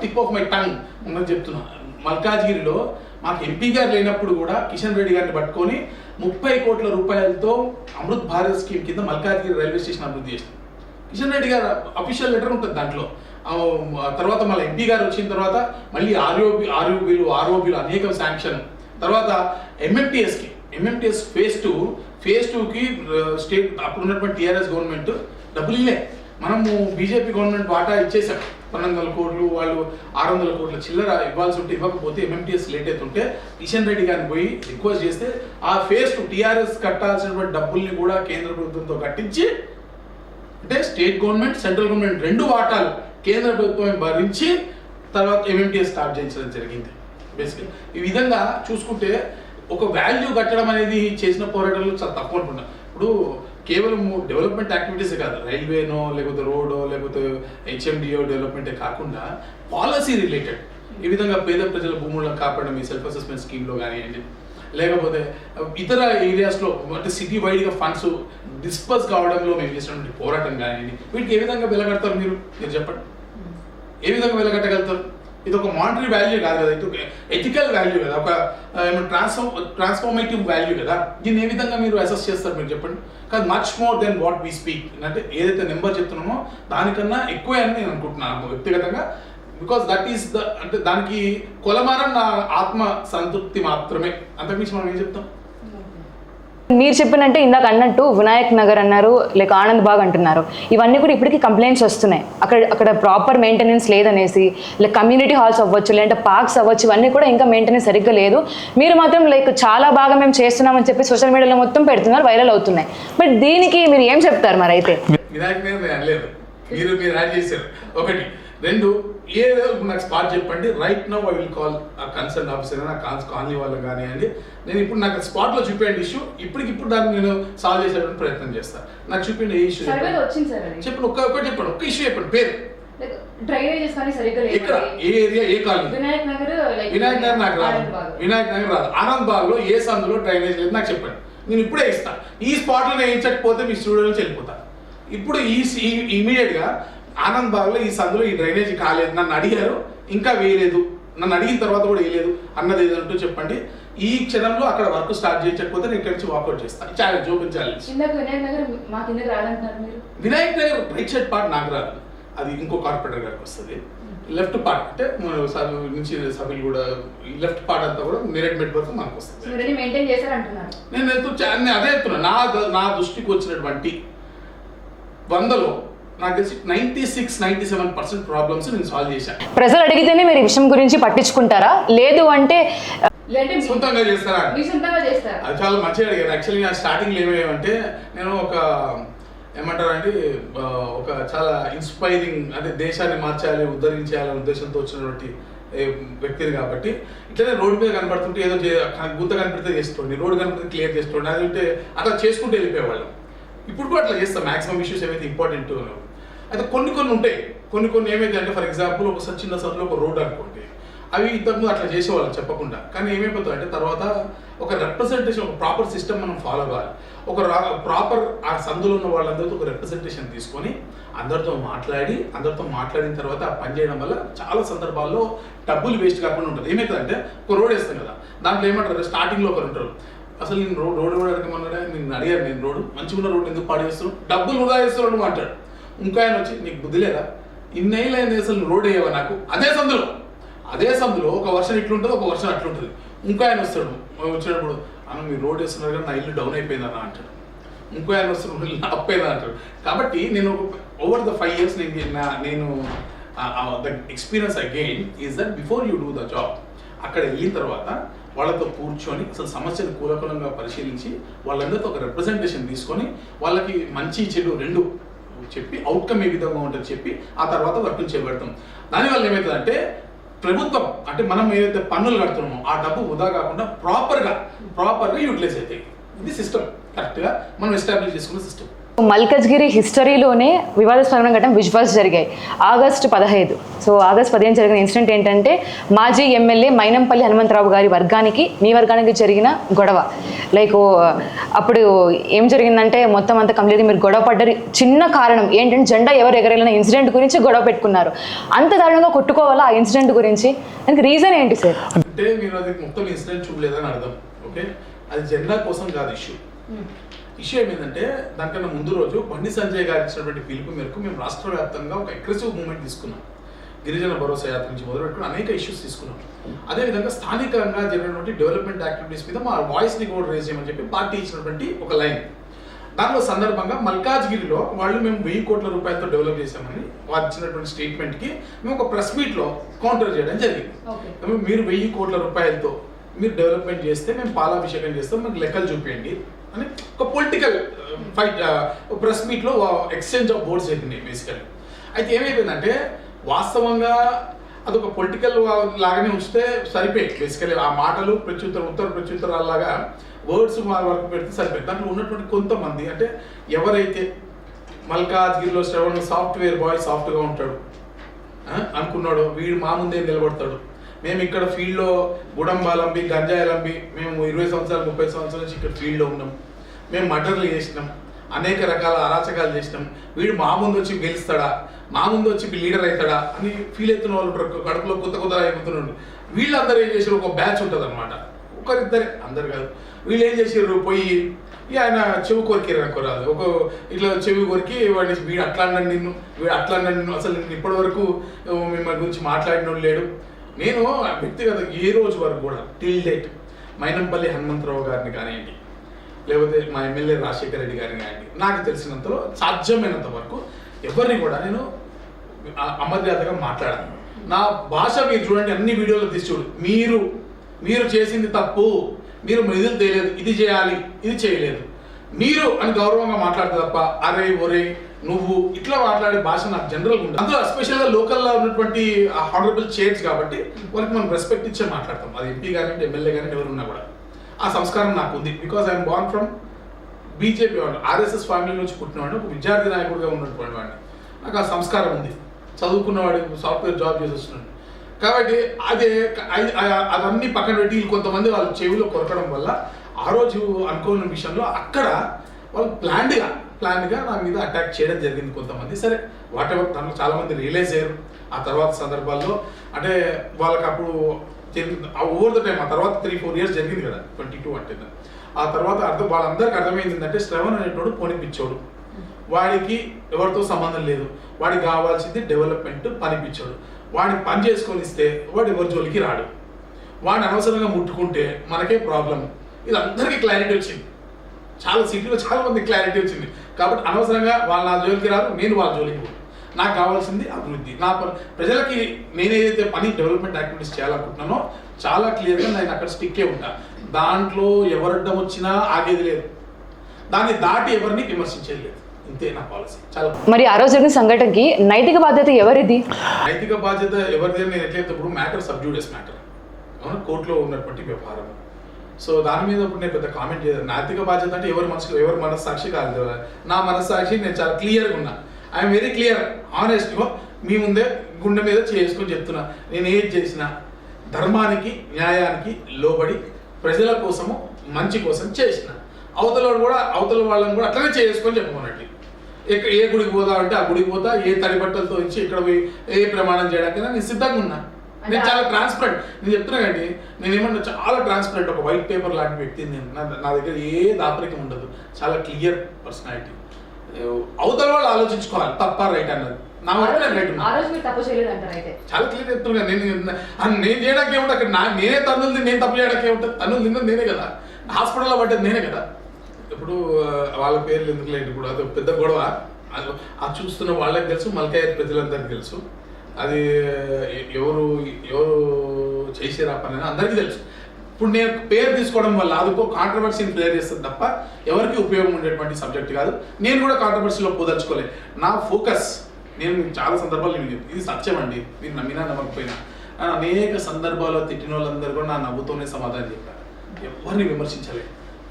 టిప్ ఆఫ్ మై టంగ్ ఉన్నది చెప్తున్నా. మల్కాజ్గిరిలో మాకు ఎంపీ గారు లేనప్పుడు కూడా కిషన్ రెడ్డి గారిని పట్టుకొని 30 కోట్ల రూపాయలతో అమృత్ భారత్ స్కీమ్ కింద మల్కాజ్గిరి రైల్వే స్టేషన్ అభివృద్ధి చేసినాం. కిషన్ రెడ్డి గారు అఫీషియల్ లెటర్ ఉంటుంది దాంట్లో. తర్వాత మళ్ళీ ఎంపీ గారు వచ్చిన తర్వాత మళ్ళీ ఆర్ఓబీలు అనేక శాంక్షన్. తర్వాత ఎంఎంటీఎస్ ఫేజ్ 2కి స్టేట్ అప్పుడు ఉన్నటువంటి టీఆర్ఎస్ గవర్నమెంట్ డబ్బులు ఇల్లే. మనము బీజేపీ గవర్నమెంట్ వాటా ఇచ్చేసాం 1200 కోట్లు, వాళ్ళు 600 కోట్ల చిల్లర ఇవ్వాల్సి ఉంటే ఇవ్వకపోతే ఎంఎంటీఎస్ లేట్ అవుతుంటే కిషన్ రెడ్డి గారిని పోయి రిక్వెస్ట్ చేస్తే ఆ ఫేజ్ 2 టీఆర్ఎస్ కట్టాల్సినటువంటి డబ్బుల్ని కూడా కేంద్ర ప్రభుత్వంతో కట్టించి, అంటే స్టేట్ గవర్నమెంట్ సెంట్రల్ గవర్నమెంట్ 2 వాటాలు కేంద్ర ప్రభుత్వం భరించి తర్వాత ఎంఎంటీఎస్ స్టార్ట్ చేయించడం జరిగింది. బేసిక్గా ఈ విధంగా చూసుకుంటే ఒక వాల్యూ కట్టడం అనేది చేసిన పోరాటాలు చాలా తక్కువ అనుకుంటున్నాం. ఇప్పుడు కేవలం డెవలప్మెంట్ యాక్టివిటీసే కాదు, రైల్వేనో లేకపోతే రోడో లేకపోతే హెచ్ఎండిఓ డెవలప్మెంటే కాకుండా పాలసీ రిలేటెడ్ ఈ విధంగా పేద ప్రజల భూములను కాపాడడం ఈ సెల్ఫ్ అసెస్మెంట్ స్కీమ్లో కానివ్వండి, లేకపోతే ఇతర ఏరియాస్లో అంటే సిటీ వైడ్గా ఫండ్స్ డిస్పర్స్ కావడంలో మేము చేసినటువంటి పోరాటం కానివ్వండి, వీటికి ఏ విధంగా వెలగడతారు మీరు చెప్పండి? ఏ విధంగా వెలగట్టగలుగుతారు? ఇది ఒక మానిటరీ వాల్యూ కాదు కదా, ఇది ఒక ఎథికల్ వాల్యూ కదా, ఒక ట్రాన్స్ఫార్మేటివ్ వాల్యూ కదా. దీన్ని ఏ విధంగా మీరు అసెస్ చేస్తారు మీరు చెప్పండి? కాదు, much more than what we speak. అంటే ఏదైతే నెంబర్ చెప్తున్నామో దానికన్నా ఎక్కువే అని నేను అనుకుంటున్నాను వ్యక్తిగతంగా. బికాస్ దట్ ఈస్ అంటే దానికి కొలమానం నా ఆత్మ సంతృప్తి మాత్రమే, అంతకుమించి మనం ఏం చెప్తాం? మీరు చెప్పినట్టే ఇందాక అన్నట్టు వినాయక్ నగర్ అన్నారు, లేక ఆనంద్ బాగ్ అంటున్నారు, ఇవన్నీ కూడా ఇప్పటికీ కంప్లైంట్స్ వస్తున్నాయి. అక్కడ ప్రాపర్ మెయింటెనెన్స్ లేదనేసి, లైక్ కమ్యూనిటీ హాల్స్ అవ్వచ్చు, లేదంటే పార్క్స్ అవ్వచ్చు, ఇవన్నీ కూడా ఇంకా మెయింటెనెన్స్ సరిగ్గా లేదు. మీరు మాత్రం లైక్ చాలా బాగా మేము చేస్తున్నామని చెప్పి సోషల్ మీడియాలో మొత్తం పెడుతున్నారు, వైరల్ అవుతున్నాయి. బట్ దీనికి మీరు ఏం చెప్తారు మరి? అయితే వినాయక్ నగర్ అనలేదు, మీరు యాడ్ చేశారు. ఒకటి, రెండు, ఏదో నాకు స్పాట్ చెప్పండి. Right now I will call ఆ కన్సర్న్ ఆఫీసర్ నా కాలనీ వాళ్ళు కానివ్వండి, నేను ఇప్పుడు నాకు స్పాట్లో చూపించండి ఇష్యూ, ఇప్పటికిప్పుడు దాన్ని నేను సాల్వ్ చేసేటువంటి ప్రయత్నం చేస్తాను. నాకు చూపించండి ఏ ఇష్యూ చెప్పండి, ఒక్కటి చెప్పండి, ఒక్క ఇష్యూ చెప్పండి. పేరు ఎక్కడ, ఏ ఏరియా, ఏ కాలనీ? వినాయక్ నగర్ నాకు రాదు, వినాయక్ నగర్ రాదు. ఆనంద్ బాగ్ లో ఏ సందులో డ్రైనేజ్ లేదు నాకు చెప్పండి, నేను ఇప్పుడే ఇస్తాను. ఈ స్పాట్లో నేను వేయించకపోతే మీ స్టూడియో నుంచి వెళ్ళిపోతాను. ఇప్పుడు ఇమీడియట్ గా ఆనంద్ బాగ్లో ఈ సందులో ఈ డ్రైనేజ్ కాలేదు, నన్ను అడిగారు, ఇంకా వేయలేదు, నన్ను అడిగిన తర్వాత కూడా వేయలేదు అన్నది ఏదంటూ చెప్పండి. ఈ క్షణంలో అక్కడ వర్క్ స్టార్ట్ చేయకపోతే నేను ఇక్కడి నుంచి వాకౌట్ చేస్తాను. Challenge, open challenge. Vinayak Nagar right side part నాకు రాదు, అది ఇంకో కార్పొరేటర్ గారికి వస్తుంది. లెఫ్ట్ పార్ట్ అంటే నుంచి సభ్యులు కూడా లెఫ్ట్ పార్ట్ అంతా కూడా నేరేడ్మెట్ వరకు మనకు వస్తుంది. నేను అదే చెప్తున్నా, నా దృష్టికి వచ్చినటువంటి 100లో నాకు తెలిసి 96-97% ప్రాబ్లమ్స్ నేను సాల్వ్ చేశాను. ప్రజలు అడిగితేనే మీరు ఈ విషయం గురించి పట్టించుకుంటారా, లేదు అంటే సొంతంగా చేస్తారా? అది చాలా మంచిగా అడిగారు. యాక్చువల్లీ నా స్టార్టింగ్లో ఏమేమంటే నేను ఏమంటారంటే ఒక చాలా ఇన్స్పైరింగ్, అంటే దేశాన్ని మార్చాలి, ఉద్ధరించాలనే ఉద్దేశంతో వచ్చినటువంటి వ్యక్తిని కాబట్టి ఇట్లనే రోడ్డు మీద కనపడుతుంటే ఏదో గుంత కనపడితే చేస్తుండే, రోడ్డు కనపడితే క్లియర్ చేస్తుండే, అది ఉంటే అట్లా చేసుకుంటూ వెళ్ళిపోయేవాళ్ళం. ఇప్పుడు కూడా అట్లా చేస్తాం మ్యాక్సిమం ఇష్యూస్ ఏవైతే ఇంపార్టెంట్. అయితే కొన్ని ఉంటాయి, కొన్ని ఏమైతే అంటే ఫర్ ఎగ్జాంపుల్ ఒక చిన్న సందులో ఒక రోడ్ అనుకోండి, అవి ఇంతకుముందు అట్లా చేసేవాళ్ళం చెప్పకుండా. కానీ ఏమైపోతుంది అంటే తర్వాత ఒక రిప్రజెంటేషన్, ఒక ప్రాపర్ సిస్టమ్ మనం ఫాలో కావాలి. ఒక ప్రాపర్ ఆ సందులో ఉన్న వాళ్ళందరితో ఒక రిప్రజెంటేషన్ తీసుకొని అందరితో మాట్లాడిన తర్వాత ఆ పని చేయడం వల్ల చాలా సందర్భాల్లో డబ్బులు వేస్ట్ కాకుండా ఉంటుంది. ఏమవుతుందంటే ఒక రోడ్ వేస్తాం కదా, దాంట్లో ఏమంటారు స్టార్టింగ్లో ఒకరు ఉంటారు, అసలు నేను రోడ్డు కూడా అడగమన్నాడా, నేను అడిగాను, నేను మంచిగా ఉన్న రోడ్డు ఎందుకు పాడు చేస్తున్నావు, డబ్బులు వృధా చేస్తున్నాడు అంటాడు. ఇంకా ఆయన వచ్చి నీకు బుద్ధి లేదా, ఇన్నేళ్ళు అయింది అసలు నువ్వు రోడ్ వేయవా నాకు, అదే సందులో ఒక వర్షన్ ఇట్లుంటుంది, ఒక వర్షన్ అట్లుంటుంది. ఇంకా ఆయన వచ్చినప్పుడు అన్న మీరు రోడ్ వేస్తున్నారు కానీ నా ఇల్లు డౌన్ అయిపోయిందన్న అంటాడు. ఇంకో ఆయన వస్తున్నప్పుడు అప్ అయిందా అంటాడు. కాబట్టి నేను ఓవర్ ద 5 years నేను the experience again is that before you do the job, అక్కడ వెళ్ళిన తర్వాత వాళ్ళతో కూర్చొని అసలు సమస్యను కూలకులంగా పరిశీలించి వాళ్ళందరితో ఒక రిప్రజెంటేషన్ తీసుకొని వాళ్ళకి మంచి చెడు రెండు చెప్పి అవుట్కమ్ ఏ విధంగా ఉంటుందో చెప్పి ఆ తర్వాత వర్క్ చేయబడతాం. దానివల్ల ఏమవుతుందంటే ప్రభుత్వం అంటే మనం ఏదైతే పన్నులు కడుతున్నామో ఆ డబ్బు వృధా కాకుండా ప్రాపర్గా యూటిలైజ్ అవుతాయి. ఇది సిస్టమ్ కరెక్ట్గా మనం ఎస్టాబ్లిష్ చేసుకున్న సిస్టమ్. మల్కజ్గిరి హిస్టరీలోనే వివాదాస్పదమైన ఘటన విశ్వాస్ జరిగాయి ఆగస్టు 15. సో ఆగస్టు 15 జరిగిన ఇన్సిడెంట్ ఏంటంటే మాజీ ఎమ్మెల్యే మైనంపల్లి హనుమంతరావు గారి వర్గానికి మీ వర్గానికి జరిగిన గొడవ. లైక్ అప్పుడు ఏం జరిగిందంటే మొత్తం అంతా కంప్లీట్గా మీరు గొడవ పడ్డారు. చిన్న కారణం ఏంటంటే జెండా ఎవరు ఎగరేయాలన్న ఇన్సిడెంట్ గురించి గొడవ పెట్టుకున్నారు. అంత దారుణంగా కొట్టుకోవాలా ఆ ఇన్సిడెంట్ గురించి? దానికి రీజన్ ఏంటి సార్? అంటే మీరు అది మొత్తం ఇన్సిడెంట్ చూడలేదని అర్థం. ఓకే, అది జెండా కోసం కాదు ఇష్యూ ఏమైందంటే దానికన్నా ముందు రోజు బండి సంజయ్ గారు ఇచ్చినటువంటి పిలుపు మేరకు మేము రాష్ట్ర వ్యాప్తంగా ఒక అగ్రెసివ్ మూవ్మెంట్ తీసుకున్నాం. గిరిజన భరోసా యాత్ర నుంచి మొదలుపెట్టుకుని అనేక ఇష్యూస్ తీసుకున్నాం. అదేవిధంగా స్థానికంగా జరిగినటువంటి డెవలప్మెంట్ యాక్టివిటీస్ మీద మా వాయిస్ని కూడా రేజ్ చేయమని చెప్పి పార్టీ ఇచ్చినటువంటి ఒక లైన్. దానిలో సందర్భంగా మల్కాజ్గిరిలో వాళ్ళు మేము 1000 కోట్ల రూపాయలతో డెవలప్ చేశామని వారు ఇచ్చినటువంటి స్టేట్మెంట్కి మేము ఒక ప్రెస్ మీట్లో కౌంటర్ చేయడం జరిగింది. మీరు 1000 కోట్ల రూపాయలతో మీరు డెవలప్మెంట్ చేస్తే మేము పాలాభిషేకం చేస్తాం, మీకు లెక్కలు చూపించండి అని ఒక పొలిటికల్ ఫైట్ ప్రెస్ మీట్లో ఎక్స్చేంజ్ ఆఫ్ వర్డ్స్ జరిగినాయి బేసికల్లీ. అయితే ఏమైపోయిందంటే వాస్తవంగా అదొక పొలిటికల్ లాగానే ఉంచితే సరిపోయి బేసికల్లీ ఆ మాటలు ఉత్తర ప్రత్యుత్తరాలాగా వర్డ్స్ వరకు పెడితే సరిపోయి. దాంట్లో ఉన్నటువంటి కొంతమంది అంటే ఎవరైతే మల్కాజ్గిరిలో శ్రవణ్ సాఫ్ట్వేర్ బాయ్ సాఫ్ట్గా ఉంటాడు అనుకున్నాడు, వీడు మా ముందే నిలబడతాడు, మేము ఇక్కడ ఫీల్డ్లో గుడంబాలంబి గంజాయిలంబి మేము 20 సంవత్సరాలు 30 సంవత్సరాల నుంచి ఇక్కడ ఫీల్డ్లో ఉన్నాం, మేము మర్డర్లు చేసినాం, అనేక రకాల అరాచకాలు చేసినాం, వీడు మా ముందు వచ్చి గెలుస్తాడా, మా ముందు వచ్చి లీడర్ అవుతాడా అని ఫీల్ అవుతున్న వాళ్ళు కడుపులో కొత్త అయిపోతున్నాడు. వీళ్ళందరూ ఏం చేసారు, ఒక బ్యాచ్ ఉంటుంది అనమాట, ఒకరిద్దరే అందరు కాదు. వీళ్ళు ఏం చేసారు, పోయి ఆయన చెవి కొరికారు అనుకోరాదు, ఒక ఇట్లా చెవి కొరికి వాడి వీడు అట్లా అన్నాడు నిన్ను అసలు నేను ఇప్పటి వరకు మిమ్మల్ని గురించి మాట్లాడిన లేడు. నేను వ్యక్తిగత ఏ రోజు వరకు కూడా టిల్ డేట్ మైనంపల్లి హనుమంతరావు గారిని కానివ్వండి, లేకపోతే మా ఎమ్మెల్యే రాజశేఖర రెడ్డి గారిని కానివ్వండి, నాకు తెలిసినంతలో సాధ్యమైనంత వరకు ఎవరిని కూడా నేను అమర్యాదగా మాట్లాడాను. నా భాష మీరు చూడండి, అన్ని వీడియోలు తీసి చూడు, మీరు చేసింది తప్పు, మీరు నిధులు తెలియదు, ఇది చేయాలి ఇది చేయలేదు, మీరు అని గౌరవంగా మాట్లాడితే తప్ప అరే ఒరే నువ్వు ఇట్లా మాట్లాడే భాష నాకు జనరల్గా ఉంటుంది. అందులో ఎస్పెషల్గా లోకల్లో ఉన్నటువంటి హానరబుల్ చైర్స్ కాబట్టి వాళ్ళకి మనం రెస్పెక్ట్ ఇచ్చే మాట్లాడతాం. అది ఎంపీ కానివ్వండి ఎమ్మెల్యే కానివ్వండి ఎవరున్నా కూడా ఆ సంస్కారం నాకు ఉంది. Because I'm born from BJP వాడు, ఆర్ఎస్ఎస్ ఫ్యామిలీ నుంచి పుట్టినవాడు, ఒక విద్యార్థి నాయకుడిగా ఉన్నటువంటి వాడిని, నాకు ఆ సంస్కారం ఉంది. చదువుకున్నవాడు, సాఫ్ట్వేర్ జాబ్ చేసి వస్తున్నాడు కాబట్టి అదన్నీ పక్కన పెట్టి కొంతమంది వాళ్ళ చెవిలో కొరకడం వల్ల ఆ రోజు అనుకోని విషయంలో అక్కడ వాళ్ళు ప్లాన్గా నా మీద అటాక్ చేయడం జరిగింది కొంతమంది. సరే వాట్ ఎవర్, దాంట్లో చాలామంది రియలైజ్ అయ్యారు ఆ తర్వాత సందర్భాల్లో. అంటే వాళ్ళకి అప్పుడు ఓవర్ ద టైం ఆ తర్వాత 3-4 years జరిగింది కదా, 22 అంటే ఆ తర్వాత వాళ్ళందరికీ అర్థమైంది ఏంటంటే శ్రవణ్ అనేటోడు పనిపించోడు, వాడికి ఎవరితో సంబంధం లేదు, వాడికి కావాల్సింది డెవలప్మెంట్, పనిపించోడు, వాడిని పని చేసుకొని ఇస్తే వాడు ఎవరి జోలికి రాడు, వాడిని అనవసరంగా ముట్టుకుంటే మనకే ప్రాబ్లం. ఇది అందరికీ క్లారిటీ వచ్చింది, చాలా సిటీలో చాలా మంది క్లారిటీ వచ్చింది. కాబట్టి అనవసరంగా వాళ్ళు నా జోలికి రాదు, నేను వాళ్ళ జోలికి పోను. నాకు కావాల్సింది అభివృద్ధి, నా ప్రజలకి నేను ఏదైతే పని డెవలప్మెంట్ యాక్టివిటీస్ చేయాలనుకుంటున్నానో చాలా క్లియర్గా నేను అక్కడ స్టిక్కే ఉంటా. దాంట్లో ఎవరడ్డం వచ్చినా ఆగేది లేదు, దాన్ని దాటి ఎవరిని విమర్శించేది లేదు, ఇంతే నా పాలసీ. చాలా. మరి ఆ రోజు జరిగిన సంఘటనకి నైతిక బాధ్యత ఎవరిది? నైతిక బాధ్యత ఎవరిది నేను ఎట్లయితే ఇప్పుడు మ్యాటర్ సబ్జూడియస్ మ్యాటర్, కోర్టులో ఉన్నటువంటి వ్యవహారం. సో దాని మీద ఇప్పుడు నేను పెద్ద కామెంట్ చేయలేదు. నైతిక బాధ్యత అంటే ఎవరి మనస్సాక్షి కాదు, నా మనస్సాక్షి నేను చాలా క్లియర్గా ఉన్నా. I'm very clear, honest. మీ ముందే గుండె మీద చేసుకొని చెప్తున్నా, నేను ఏది చేసినా ధర్మానికి న్యాయానికి లోబడి ప్రజల కోసము మంచి కోసం చేసిన. అవతల వాళ్ళని కూడా అట్లనే చేసుకొని చెప్పమన్నట్టు. ఏ గుడికి పోదా అంటే ఆ గుడికి పోతా, ఏ తడి బట్టలతో ఇచ్చి ఇక్కడ పోయి ఏ ప్రమాణం చేయడానికైనా నేను సిద్ధంగా ఉన్నా. నేను చాలా ట్రాన్స్పరెంట్, నేను చెప్తున్నా కండి, నేను ఏమన్నా చాలా ట్రాన్స్పరెంట్, ఒక వైట్ పేపర్ లాంటి వ్యక్తిని నేను. నా దగ్గర ఏ దాపరికం ఉండదు, చాలా క్లియర్ పర్సనాలిటీ. అవతల వాళ్ళు ఆలోచించుకోవాలి తప్ప రైట్ అన్నది. నా వరకు నేను రైట్ చాలా క్లియర్ చెప్తున్నా. నేను చేయడానికి ఏముంటుంది అక్కడ, నేనే తన్నులు నేను తప్పు చేయడానికి ఏముంటుంది, తన్నులు తిన్నది నేనే కదా, హాస్పిటల్లో పడ్డది నేనే కదా. ఇప్పుడు వాళ్ళ పేర్లు ఎందుకు లేదు, ఇప్పుడు అది పెద్ద గొడవ, అది చూస్తున్న వాళ్ళకి తెలుసు, మల్కాయ ప్రజలందరికీ తెలుసు, అది ఎవరు చేసారా పని అందరికీ తెలుసు. ఇప్పుడు నేను పేరు తీసుకోవడం వల్ల అదికో కాంట్రవర్సీని క్లియర్ చేస్తుంది తప్ప ఎవరికి ఉపయోగం ఉండేటువంటి సబ్జెక్ట్ కాదు. నేను కూడా కాంట్రవర్సీలో పోదలుచుకోలేదు. నా ఫోకస్, నేను చాలా సందర్భాలు ఇది సత్యం అండి, మీరు నమ్మినా నమ్మకపోయినా, అనేక సందర్భాల్లో తిట్టిన వాళ్ళందరూ కూడా నా నవ్వుతోనే సమాధానం చెప్పారు. ఎవరిని విమర్శించలే,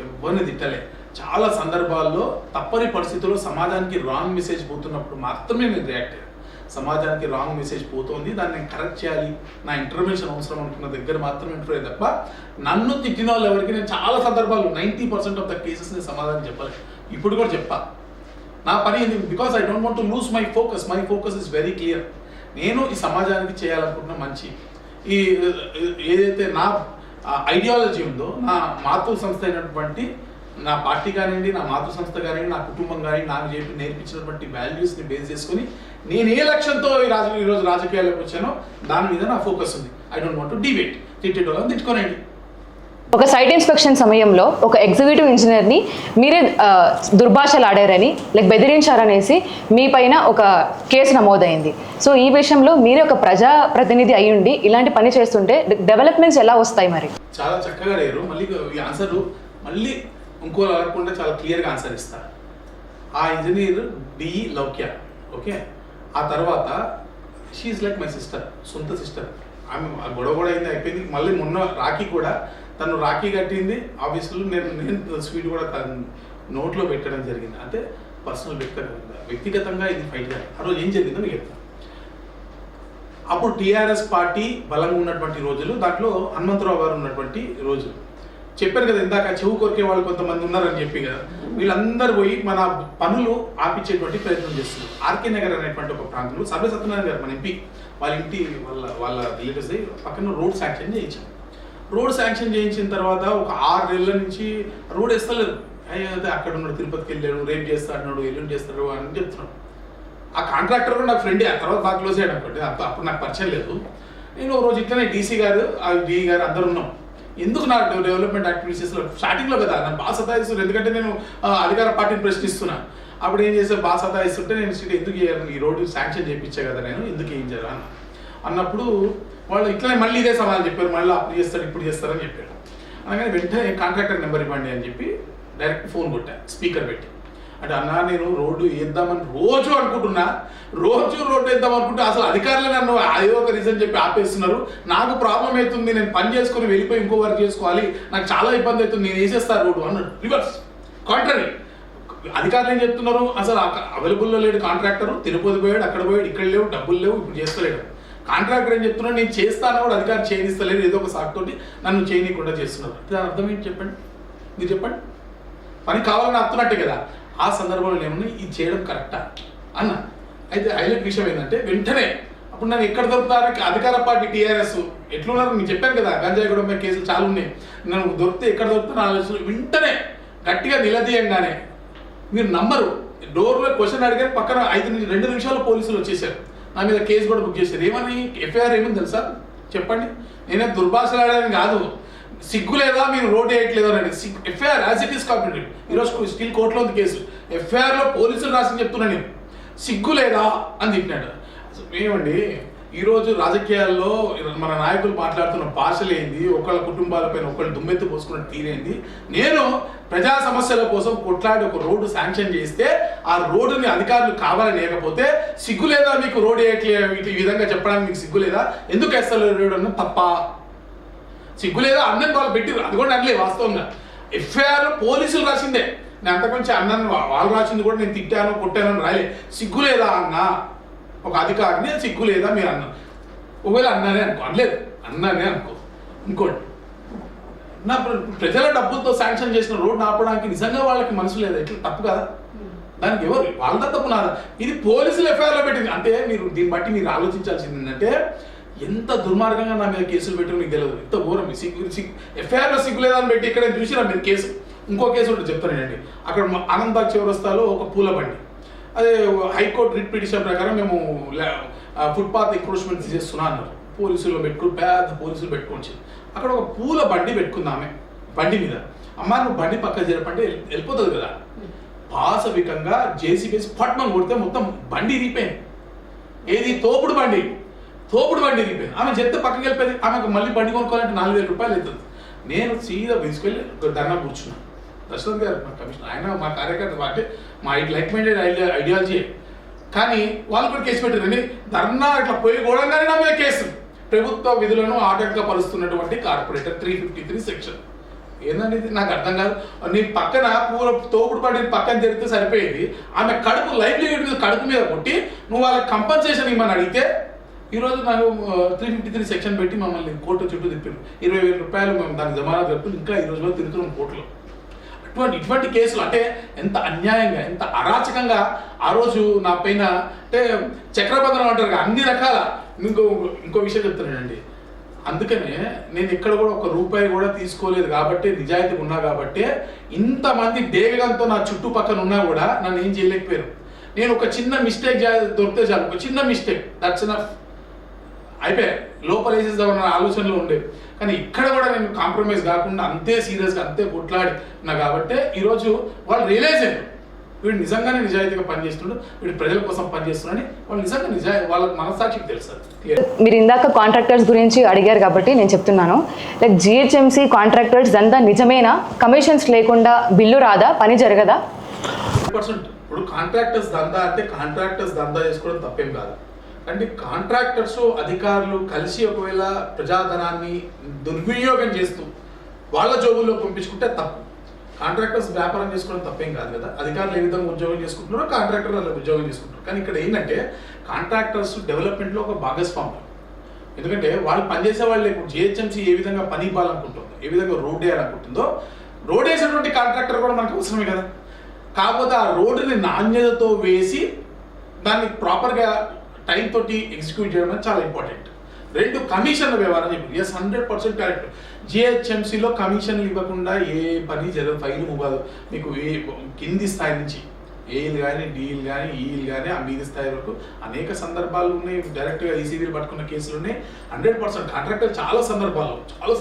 ఎవరిని తిట్టలే. చాలా సందర్భాల్లో తప్పని పరిస్థితుల్లో సమాజానికి రాంగ్ మెసేజ్ పోతున్నప్పుడు మాత్రమే నేను రియాక్ట్ అయ్యాను. సమాజానికి రాంగ్ మెసేజ్ పోతుంది, దాన్ని నేను కరెక్ట్ చేయాలి, నా ఇంటర్వెన్షన్ అవసరం అనుకున్న దగ్గర మాత్రమే ఇంటర్ అయ్యే తప్ప నన్ను తిట్టిన వాళ్ళు ఎవరికి నేను చాలా సందర్భాలు 90% ఆఫ్ ద కేసెస్ నేను సమాధానం చెప్పాలి. ఇప్పుడు కూడా చెప్పా, నా పని ఏంది, because I don't want to lose my focus is very clear. నేను ఈ సమాజానికి చేయాలనుకుంటున్న మంచి ఈ ఏదైతే నా ఐడియాలజీ ఉందో, నా మాతృ సంస్థ అయినటువంటి నా పార్టీ కానివ్వండి, నా మాతృ సంస్థ కానివ్వండి, నా కుటుంబం కానీ నాకు నేర్పించినటువంటి వాల్యూస్ని బేస్ చేసుకొని నేను ఏ లక్ష్యంతో ఈరోజు రాజకీయాల్లోకి వచ్చానో దాని మీద నా ఫోకస్ ఉంది. I don't want to debate. తిట్టేటోళ్ళని తిట్టుకోనండి. ఒక సైట్ ఇన్స్పెక్షన్ సమయంలో ఒక ఎగ్జిక్యూటివ్ ఇంజనీర్ని మీరే దుర్భాషలు ఆడారని బెదిరించారనేసి మీ పైన ఒక కేసు నమోదైంది. సో ఈ విషయంలో మీరే ఒక ప్రజాప్రతినిధి అయి ఉండి ఇలాంటి పని చేస్తుంటే డెవలప్మెంట్స్ ఎలా వస్తాయి? మరి చాలా చక్కగా లేరు. మళ్ళీ ఈ ఆన్సర్ మళ్ళీ ఇంకో అడగకుండా చాలా క్లియర్గా ఆన్సర్ ఇస్తారు. ఆ ఇంజనీర్ డి లౌక్య, ఓకే. ఆ తర్వాత షీఈ్ లైక్ మై సిస్టర్, సొంత సిస్టర్. ఆమె గొడవ కూడా అయింది, అయిపోయింది. మళ్ళీ మొన్న రాఖీ కూడా తను రాఖీ కట్టింది ఆఫీసులో, నేను స్వీట్ కూడా తను నోట్లో పెట్టడం జరిగింది. అంటే పర్సనల్ వ్యక్తిగతంగా ఇది ఫైట్ కాదు. ఆ రోజు ఏం జరిగిందో మీకు చెప్తాను. అప్పుడు టీఆర్ఎస్ పార్టీ బలంగా ఉన్నటువంటి రోజులు, దాంట్లో హనుమంతరావు గారు ఉన్నటువంటి రోజులు. చెప్పారు కదా ఇందాక, చెవు కొరికే వాళ్ళు కొంతమంది ఉన్నారని చెప్పి కదా, వీళ్ళందరూ పోయి మన పనులు ఆపించేటువంటి ప్రయత్నం చేస్తున్నారు. ఆర్కే నగర్ అనేటువంటి ఒక ప్రాంతంలో సర్వే సత్యనారాయణ గారు మన ఎంపీ వాళ్ళ ఇంటి వాళ్ళ రిలేటివ్స్ పక్కన రోడ్ శాంక్షన్ చేయించాం. రోడ్ శాంక్షన్ చేయించిన తర్వాత ఒక 6 నెలల నుంచి రోడ్ వేస్తలేరు. అయితే అక్కడ ఉన్నాడు, తిరుపతికి వెళ్ళాడు, రేపు చేస్తా అన్నాడు, ఎల్లుండి చేస్తాడు అని చెప్తున్నాడు. ఆ కాంట్రాక్టర్ కూడా నాకు ఫ్రెండే, ఆ తర్వాత బాగా క్లోజ్ అయ్యాడు అనుకోండి. అప్పుడు నాకు పరిచయం లేదు. నేను రోజు ఇట్లనే డీసీ గారు డిఈ గారు అందరు ఉన్నాం. ఎందుకు నా డెవలప్మెంట్ యాక్టివిటీస్లో స్టార్టింగ్లో కదా నన్ను బాగా సతాయిస్తున్నారు, ఎందుకంటే నేను అధికార పార్టీని ప్రశ్నిస్తున్నా. అప్పుడు ఏం చేసే బాగా సతాయిస్తుంటే నేను ఎందుకు ఈ రోడ్డు శాంక్షన్ చేయించా కదా, నేను ఎందుకు ఏం చేయాలి అన్నప్పుడు వాళ్ళు ఇట్లనే మళ్ళీ ఇదే సమాధానం చెప్పారు. మళ్ళీ అప్పుడు చేస్తారు, ఇప్పుడు చేస్తారని చెప్పారు. అనగానే వెంటనే కాంట్రాక్టర్ నెంబర్ ఇవ్వండి అని చెప్పి డైరెక్ట్ ఫోన్ కొట్టా, స్పీకర్ పెట్టి. అంటే అన్నా నేను రోడ్డు వేద్దామని రోజు అనుకుంటున్నా, రోజు రోడ్డు వేద్దాం అనుకుంటే అసలు అధికారులు నన్ను ఏదో ఒక రీజన్ చెప్పి ఆపేస్తున్నారు. నాకు ప్రాబ్లం అవుతుంది, నేను పని చేసుకుని వెళ్ళిపోయి ఇంకో వర్క్ చేసుకోవాలి, నాకు చాలా ఇబ్బంది అవుతుంది, నేను వేసేస్తాను రోడ్డు అన్నాడు. Reverse contrary. అధికారులు ఏం చెప్తున్నారు, అసలు అవైలబుల్లో లేడు కాంట్రాక్టర్, తిరుపతి పోయాడు, అక్కడ పోయాడు, ఇక్కడ లేవు, డబ్బులు లేవు, ఇప్పుడు చేస్తలేడు. కాంట్రాక్టర్ ఏం చెప్తున్నాడు, నేను చేస్తాను కూడా అధికారులు చేయనిస్తలేరు, ఏదో ఒక సాకుతోటి నన్ను చేయనీయకుండా చేస్తున్నారు. దాని అర్థం ఏంటి చెప్పండి, మీరు చెప్పండి. పని కావాలని అర్థనట్టే కదా. ఆ సందర్భంలో ఏమన్నా ఇది చేయడం కరెక్టా అన్న. అయితే హైలైట్ విషయం ఏంటంటే వెంటనే అప్పుడు నన్ను ఎక్కడ దొరుకుతారు, అధికార పార్టీ టీఆర్ఎస్ ఎట్లున్నారు నేను చెప్పాను కదా, గంజాయి గొడవ కేసులు చాలా ఉన్నాయి, నన్ను దొరికితే ఎక్కడ దొరుకుతారు ఆలోచన. వెంటనే గట్టిగా నిలదీయంగానే మీరు నమ్మరు, డోర్లో క్వశ్చన్ అడిగారు, పక్కన 2 నిమిషాలు పోలీసులు వచ్చేసారు, నా మీద కేసు కూడా బుక్ చేశారు. ఏమని ఎఫ్ఐఆర్ ఏమని తెలుసా చెప్పండి. నేనే దుర్భాషలు ఆడాలని కాదు, సిగ్గు లేదా మీరు రోడ్ వేయట్లేదు అని. FIR as it is completed. ఈరోజు స్టిల్ కోర్టులో ఉంది కేసు. ఎఫ్ఐఆర్లో పోలీసులు రాసి చెప్తున్నా నేను, సిగ్గు లేదా అని తిట్టినాడు. ఏమండి ఈరోజు రాజకీయాల్లో మన నాయకులు మాట్లాడుతున్న భాషలు ఏంది, ఒకళ్ళ కుటుంబాలపైన ఒకళ్ళు దుమ్మెత్తి పోసుకున్న తీరేంది. నేను ప్రజా సమస్యల కోసం కొట్లాడి ఒక రోడ్డు శాంక్షన్ చేస్తే ఆ రోడ్డుని అధికారులు కావాలని లేకపోతే సిగ్గు లేదా మీకు రోడ్ వేయట్లేదు ఈ విధంగా చెప్పడానికి మీకు సిగ్గు లేదా, ఎందుకు వేస్తలేరు అన్న తప్ప, సిగ్గు లేదా అన్నని వాళ్ళు పెట్టి అది కూడా అనలే. వాస్తవంగా ఎఫ్ఐఆర్ పోలీసులు రాసిందే, నేను అంతకొంచెం అన్నాను, వాళ్ళు రాసింది కూడా నేను తిట్టాను కొట్టాను రాయలే. సిగ్గు లేదా అన్న ఒక అధికారిని, సిగ్గు లేదా మీరు అన్న, ఒకవేళ అన్నానే అనుకో, అనలేదు అన్నానే అనుకో. ఇంకోటి, నా ప్రజల డబ్బులతో శాంక్షన్ చేసిన రోడ్డు ఆపడానికి నిజంగా వాళ్ళకి మనసు లేదా, ఇట్లా తప్పు కదా, దానికి ఎవరు వాళ్ళ తప్పు నాదా, ఇది పోలీసులు ఎఫ్ఐఆర్లో పెట్టింది. అంటే మీరు దీన్ని బట్టి మీరు ఆలోచించాల్సింది ఏంటంటే ఎంత దుర్మార్గంగా నా మీద కేసులు పెట్టారు మీకు తెలియదు, ఎంత ఘోరం. ఎఫ్ఐఆర్లో సిగ్గు లేదని పెట్టి ఇక్కడ చూసినా మీరు కేసు. ఇంకో కేసు ఉంటుంది చెప్తానండి. అక్కడ ఆనందబాగ్ చౌరస్తాలో ఒక పూల బండి, అదే హైకోర్టు రిట్ పిటిషన్ ప్రకారం మేము ఫుట్పాత్ ఎంక్రోచ్మెంట్ చేస్తున్నా అన్నారు. పోలీసులు పెట్టుకుని పెద్ద పోలీసులు పెట్టుకోవచ్చు. అక్కడ ఒక పూల బండి పెట్టుకుంది ఆమె బండి మీద. అమ్మ నువ్వు బండి పక్క జరపంటే వెళ్ళిపోతుంది కదా. పాశవికంగా జేసీబీ పట్మని కొడితే మొత్తం బండి ఇరిగిపోయింది. ఏది తోపుడు బండి ఇరిగిపోయింది. ఆమె చెప్తే పక్కకి వెళ్ళిపోయింది. ఆమెకు మళ్ళీ బండి కొనుక్కోవాలంటే 4,000 రూపాయలు అవుతుంది. నేను సీదా తీసుకెళ్ళి ధర్నా కూర్చున్నాను. దశరథ్ గారు మా కమిషనర్, ఆయన మా కార్యకర్త, అంటే మా లైక్ మైండెడ్ ఐడియాలజీ. కానీ వాళ్ళు కూడా కేసు పెట్టారండి. ధర్నా ఇట్లా పోయి గోడంగానే నా మీద కేసు. ప్రభుత్వ విధులను ఆటంకపరుస్తున్నటువంటి కార్పొరేటర్ 353 సెక్షన్ ఏందనేది నాకు అర్థం కాదు. నీ పక్కన తోపుడు పడి పక్కన జరిగితే సరిపోయేది, ఆమె కడుపు లైవ్లీహుడ్ మీద కడుపు మీద కొట్టి నువ్వు వాళ్ళకి కంపన్సేషన్ ఇవ్వమని అడిగితే ఈరోజు నాకు 353 సెక్షన్ పెట్టి మమ్మల్ని కోర్టు చుట్టూ తిప్పారు. 20,000 రూపాయలు మేము దానికి జమానా జరుపుకుని ఇంకా ఈ రోజులో తిరుగుతున్నాం కోర్టులో. ఇటువంటి కేసులు అంటే ఎంత అన్యాయంగా, ఎంత అరాచకంగా ఆ రోజు నా పైన అంటే చక్రబంధనం అంటారు అన్ని రకాల. ఇంకో విషయం చెప్తానండి, అందుకనే నేను ఇక్కడ కూడా ఒక రూపాయి కూడా తీసుకోలేదు కాబట్టి, నిజాయితీ ఉన్నా కాబట్టి ఇంతమంది డేగంతో నా చుట్టుపక్కల ఉన్నా కూడా నన్ను ఏం చేయలేకపోయారు. నేను ఒక చిన్న మిస్టేక్ దొరికితే చాలు, ఒక చిన్న మిస్టేక్ దట్స్ ఎనఫ్, అయిపోయాయి, లోపల వేసేద్దామన్న ఆలోచనలు ఉండేవి. కానీ ఇక్కడ కూడా నేను కాంప్రమైజ్ కాకుండా అంతే సీరియస్గా అంతే కొట్లాడి ఉన్నా కాబట్టి ఈరోజు వాళ్ళు రియలైజ్ అయ్యారు వీడు నిజంగానే నిజాయితీగా పనిచేస్తున్నాడు, వీడు ప్రజల కోసం పనిచేస్తున్నాడని వాళ్ళు నిజంగా వాళ్ళకి మనస్సాక్షికి తెలుసు. మీరు ఇందాక కాంట్రాక్టర్స్ గురించి అడిగారు కాబట్టి నేను చెప్తున్నాను, లైక్ జిహెచ్ఎంసీ కాంట్రాక్టర్స్ దంతా నిజమేనా? కమిషన్స్ లేకుండా బిల్లు రాదా, పని జరగదా? 100%. ఇప్పుడు కాంట్రాక్టర్స్ దందా అంటే కాంట్రాక్టర్స్ దందా చేసుకోవడం తప్పేం కాదు. అంటే కాంట్రాక్టర్స్ అధికారులు కలిసి ఒకవేళ ప్రజాధనాన్ని దుర్వినియోగం చేస్తూ వాళ్ళ జోబుల్లో పంపించుకుంటే తప్పు. కాంట్రాక్టర్స్ వ్యాపారం చేసుకోవడం తప్పేం కాదు కదా. అధికారులు ఏ విధంగా ఉద్యోగం చేసుకుంటున్నారో కాంట్రాక్టర్లు అలా ఉద్యోగం చేసుకుంటారు. కానీ ఇక్కడ ఏంటంటే కాంట్రాక్టర్స్ డెవలప్మెంట్లో ఒక భాగస్వామ్యం. ఎందుకంటే వాళ్ళు పనిచేసే వాళ్ళు ఇప్పుడు జిహెచ్ఎంసీ ఏ విధంగా పని ఇవ్వాలనుకుంటుందో, ఏ విధంగా రోడ్ వేయాలనుకుంటుందో, రోడ్ వేసేటువంటి కాంట్రాక్టర్ కూడా మనకు అవసరమే కదా. కాకపోతే ఆ రోడ్డుని నాణ్యతతో వేసి దాన్ని ప్రాపర్గా టైం తోటి ఎగ్జిక్యూట్ చేయడం అనేది చాలా ఇంపార్టెంట్. 2 కమిషన్ల వ్యవహారం చెప్పి 100% కరెక్ట్. జిహెచ్ఎంసీలో కమిషన్లు ఇవ్వకుండా ఏ పని జరగదు, ఫైల్ మువ్వదు. మీకు కింది స్థాయి నుంచి ఏలు కానీ డీలు కానీ ఈలు కానీ ఆ మీది స్థాయి వరకు అనేక సందర్భాలు ఉన్నాయి. డైరెక్ట్గా ఈసీబీలు పట్టుకున్న కేసులు ఉన్నాయి. 100% కాంట్రాక్టర్ చాలా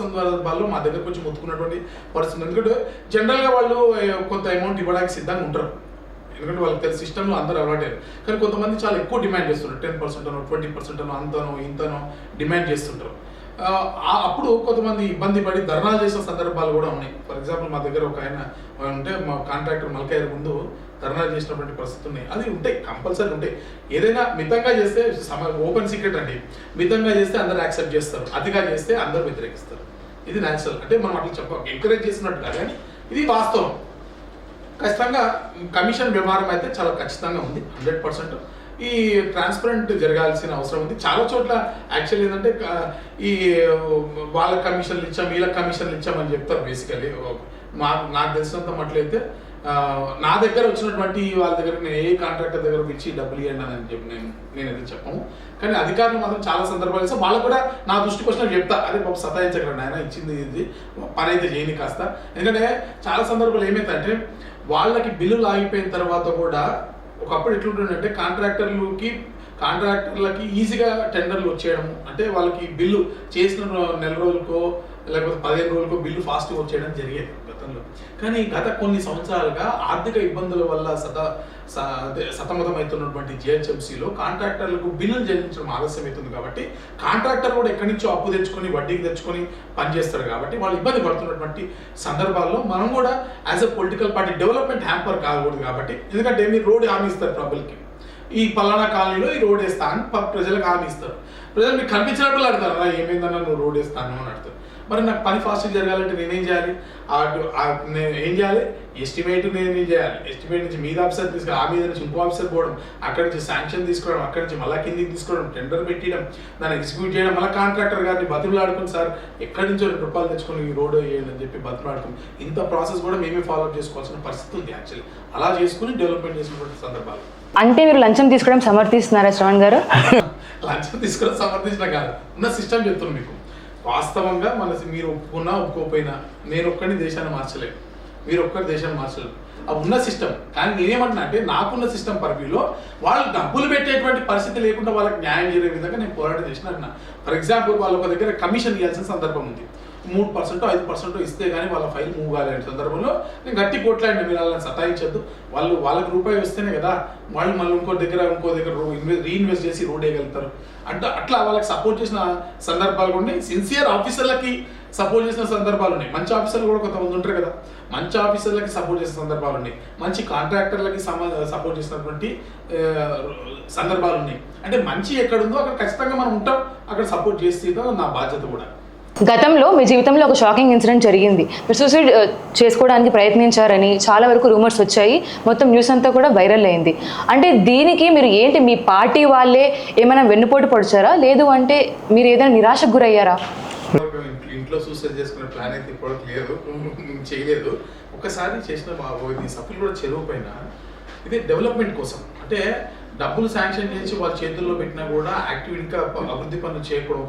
సందర్భాల్లో మా దగ్గర కొంచెం మొత్తుకున్నటువంటి పరిస్థితి. ఎందుకంటే జనరల్గా వాళ్ళు కొంత అమౌంట్ ఇవ్వడానికి సిద్ధంగా ఉంటారు, ఎందుకంటే వాళ్ళకి తెలిసి సిస్టంలో అందరూ అలవాటారు. కానీ కొంతమంది చాలా ఎక్కువ డిమాండ్ చేస్తుంటారు, 10% అనో 20% అనో అంతనో ఇంతనో డిమాండ్ చేస్తుంటారు. అప్పుడు కొంతమంది ఇబ్బంది పడి ధర్నాలు చేసిన సందర్భాలు కూడా ఉన్నాయి. ఫర్ ఎగ్జాంపుల్ మా దగ్గర ఒక ఆయన ఉంటే, మా కాంట్రాక్టర్ మల్కాయ ముందు ధర్నాలు చేసినటువంటి పరిస్థితి ఉన్నాయి. అది ఉంటాయి, కంపల్సరీ ఉంటాయి. ఏదైనా మితంగా చేస్తే ఓపెన్ సీక్రెట్ అండి, మితంగా చేస్తే అందరు యాక్సెప్ట్ చేస్తారు, అతిగా చేస్తే అందరూ వ్యతిరేకిస్తారు. ఇది న్యాచురల్. అంటే మనం అట్లా ఎంకరేజ్ చేసినట్టు కాదు, కానీ ఇది వాస్తవం. ఖచ్చితంగా కమిషన్ వ్యవహారం అయితే చాలా ఖచ్చితంగా ఉంది, 100%. ఈ ట్రాన్స్పరెంట్ జరగాల్సిన అవసరం ఉంది. చాలా చోట్ల యాక్చువల్లీ ఏంటంటే ఈ వాళ్ళ కమిషన్లు ఇచ్చాం, వీళ్ళ కమిషన్లు ఇచ్చామని చెప్తారు. బేసికలీ నాకు తెలిసినంత మట్లయితే నా దగ్గర వచ్చినటువంటి వాళ్ళ దగ్గర నేను ఏ కాంట్రాక్టర్ దగ్గర పిలిచి డబ్బులు ఇవ్వండి అని చెప్పి నేనైతే చెప్పము. కానీ అధికారులు మాత్రం చాలా సందర్భాలు ఇస్తే వాళ్ళు కూడా నా దృష్టికి వచ్చినట్టు చెప్తా, అదే పాప సతాయించగలండి ఆయన ఇచ్చింది ఇది పని అయితే చేయని కాస్త. ఎందుకంటే చాలా సందర్భాలు ఏమైందంటే వాళ్ళకి బిల్లులు ఆగిపోయిన తర్వాత కూడా ఒకప్పుడు ఎట్లుంటుందంటే కాంట్రాక్టర్లకి ఈజీగా టెండర్లు వచ్చేయడము, అంటే వాళ్ళకి బిల్లు చేసిన నెల రోజులకో లేకపోతే 15 రోజులకో బిల్లు ఫాస్ట్గా వచ్చేయడం జరిగేది గతంలో. కానీ గత కొన్ని సంవత్సరాలుగా ఆర్థిక ఇబ్బందుల వల్ల సతమతమవుతున్నటువంటి జిహెచ్ఎంసీలో కాంట్రాక్టర్లకు బిల్లులు చెల్లించడం ఆలస్యం అవుతుంది. కాబట్టి కాంట్రాక్టర్ కూడా ఎక్కడి నుంచో అప్పు తెచ్చుకొని వడ్డీకి తెచ్చుకొని పనిచేస్తారు. కాబట్టి వాళ్ళు ఇబ్బంది పడుతున్నటువంటి సందర్భాల్లో మనం కూడా as a political party development hamper కాకూడదు. కాబట్టి ఎందుకంటే మీరు రోడ్ హామీ ఇస్తారు పబ్లిక్కి, ఈ పలానా కాలనీలో ఈ రోడ్ వేస్తా అని ప్రజలకు హామీ ఇస్తారు. ప్రజలు మీకు కనిపించినప్పుడు అడతారు, ఏమైందన్నా నువ్వు రోడ్ వేస్తాను అని అడతారు. మరి నాకు పని ఫాస్ట్గా జరగాలంటే నేనేం చేయాలి? ఏం చేయాలి? ఎస్టిమేట్ నేనేం చేయాలి? ఎస్టిమేట్ నుంచి మీద ఆఫీసర్ తీసుకుని ఆ మీద నుంచి ఇంకో ఆఫీసర్ పోవడం, అక్కడి నుంచి శాంక్షన్ తీసుకోవడం, అక్కడి నుంచి మళ్ళీ కిందికి తీసుకోవడం, టెండర్ పెట్టడం, దాన్ని ఎగ్జిక్యూట్ చేయడం, మళ్ళీ కాంట్రాక్టర్ గారిని బతులాడుకుని సార్ ఎక్కడి నుంచో రూపాయలు తెచ్చుకొని ఈ రోడ్ వేయండి అని చెప్పి బతులాడుకుని ఇంత ప్రాసెస్ కూడా మేమే ఫాలో అప్ చేసుకోవాల్సిన పరిస్థితి ఉంది. యాక్చువల్లీ అలా చేసుకుని డెవలప్మెంట్ చేసినటువంటి సందర్భాలు. అంటే మీరు లంచం తీసుకోవడం సమర్థిస్తున్నారా శ్రవణ్ గారు? లంచం తీసుకోవడం సమర్థించిన కాదు, ఉన్న సిస్టమ్ చెప్తున్నాను మీకు. వాస్తవంగా మీరు ఒప్పుకున్నా ఒప్పుకోకపోయినా నేను ఒక్కడిని దేశాన్ని మార్చలేను, మీరు ఒక్కరి దేశాన్ని మార్చలేరు. ఆ ఉన్న సిస్టమ్. కానీ నేనేమంటున్నా అంటే నాకున్న సిస్టమ్ పరిధిలో వాళ్ళు డబ్బులు పెట్టేటువంటి పరిస్థితి లేకుండా వాళ్ళకి న్యాయం జరిగే విధంగా నేను పోరాటం చేసిన అన్న. ఫర్ ఎగ్జాంపుల్ వాళ్ళ ఒక దగ్గర కమిషన్ ఇవ్వాల్సిన సందర్భం ఉంది, 3% 5% ఇస్తే కానీ వాళ్ళ ఫైల్ మూవ్ కాలేని సందర్భంలో నేను గట్టి కొట్లాడిన, మీరు వాళ్ళని సతాయించద్దు, వాళ్ళకి రూపాయి వస్తేనే కదా వాళ్ళు మళ్ళీ ఇంకో దగ్గర రీఇన్వెస్ట్ చేసి రోడ్ వేయగలుగుతారు అంటే అట్లా వాళ్ళకి సపోర్ట్ చేసిన సందర్భాలు ఉన్నాయి. సిన్సియర్ ఆఫీసర్లకి సపోర్ట్ చేసిన సందర్భాలు ఉన్నాయి. మంచి ఆఫీసర్లు కూడా కొంతమంది ఉంటారు కదా, మంచి ఆఫీసర్లకి సపోర్ట్ చేసిన సందర్భాలు ఉన్నాయి. మంచి కాంట్రాక్టర్లకి సపోర్ట్ చేసినటువంటి సందర్భాలు ఉన్నాయి. అంటే మంచి ఎక్కడుందో అక్కడ ఖచ్చితంగా మనం ఉంటాం, అక్కడ సపోర్ట్ చేస్తే నా బాధ్యత కూడా. గతంలో మీ జీవితంలో ఒక షాకింగ్ ఇన్సిడెంట్ జరిగింది. మీరు సూసైడ్ చేసుకోవడానికి ప్రయత్నించారని చాలా వరకు రూమర్స్ వచ్చాయి. మొత్తం న్యూస్ అంతా కూడా వైరల్ అయింది. అంటే దీనికి మీరు ఏంటి, మీ పార్టీ వాళ్ళే ఏమైనా వెన్నుపోటు పొడిచారా, లేదు అంటే మీరు ఏదైనా నిరాశకు గురయ్యారా? ఇంట్లో సూసైడ్ చేసుకునే ప్లాన్ అయితే ఇప్పుడు లేదు, చేయలేదు. ఒకసారి చేసిన సభ్యులు కూడా చెరువు పైన ఇది డెవలప్మెంట్ కోసం, అంటే డబ్బులు శాంక్షన్ చేసి వాళ్ళ చేతుల్లో పెట్టినా కూడా యాక్టివిటీగా అభివృద్ధి పనులు చేయకూడదు.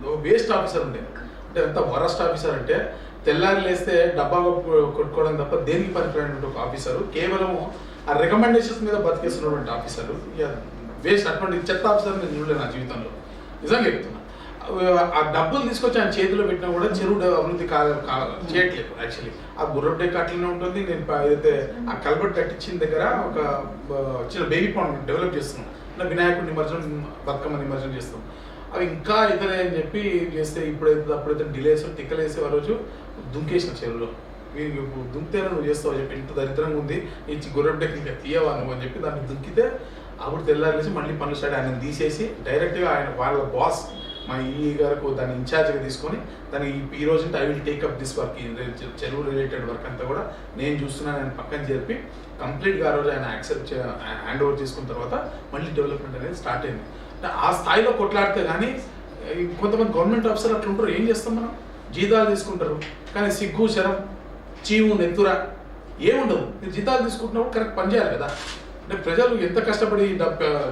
ఒక వేస్ట్ ఆఫీసర్ ఉండే, అంటే ఎంత వరస్ట్ ఆఫీసర్ అంటే తెల్లారి లేస్తే డబ్బా కొట్టుకోవడం తప్ప దేనికి పనికిరానటువంటి ఒక ఆఫీసరు, కేవలం ఆ రికమెండేషన్స్ మీద బతికేస్తున్నటువంటి ఆఫీసరు. ఇక వేస్ట్, అటువంటి చెత్త ఆఫీసర్ నేను చూడలేదు నా జీవితంలో, నిజంగా చెప్తున్నా. ఆ డబ్బులు తీసుకొచ్చి ఆయన చేతిలో పెట్టినా కూడా చెరువు అభివృద్ధి చేయట్లేదు. యాక్చువల్లీ ఆ గుర్రపు డెక్ అట్లనే ఉంటుంది. నేను ఏదైతే ఆ కల్బర్ట్ కట్టించిన దగ్గర ఒక చిన్న బేబీ పాండ్ డెవలప్ చేస్తున్నాం, వినాయకుడి నిమజ్జనం, బతుకమ్మ నిమజ్జనం చేస్తాం. అవి ఇంకా ఇతరే అని చెప్పి చేస్తే అప్పుడైతే డిలేస్ తిక్కలేసే ఆ రోజు దుంకేసిన చెరువులో. మీరు దుంకితేనే నువ్వు చేస్తావు చెప్పి, ఇంత దరిద్రంగా ఉంది ఈ గుర్రపు డెక్ ఇంకా తీయవా నువ్వు అని చెప్పి దాన్ని దుంకితే అప్పుడు తెల్లారేసి మళ్ళీ పనులు స్టార్ట్. ఆయన తీసేసి డైరెక్ట్గా ఆయన వాళ్ళ బాస్ మా ఈ గారికి దాన్ని ఇన్ఛార్జ్గా తీసుకొని దాన్ని ఈ రోజు I will take up this work, చెరువు రిలేటెడ్ వర్క్ అంతా కూడా నేను చూస్తున్నాను ఆయన పక్కన చెప్పి కంప్లీట్గా ఆ రోజు ఆయన యాక్సెప్ట్ హ్యాండ్ ఓవర్ చేసుకున్న తర్వాత మళ్ళీ డెవలప్మెంట్ అనేది స్టార్ట్ అయింది. అంటే ఆ స్థాయిలో కొట్లాడితే కానీ కొంతమంది గవర్నమెంట్ ఆఫీసర్ అట్లా ఉంటారు. ఏం చేస్తాం మనం, జీతాలు తీసుకుంటారు కానీ సిగ్గు శరం చీము నెత్తురా ఏముండదు. మీరు జీతాలు తీసుకుంటున్నప్పుడు కరెక్ట్ పని చేయాలి కదా. అంటే ప్రజలు ఎంత కష్టపడి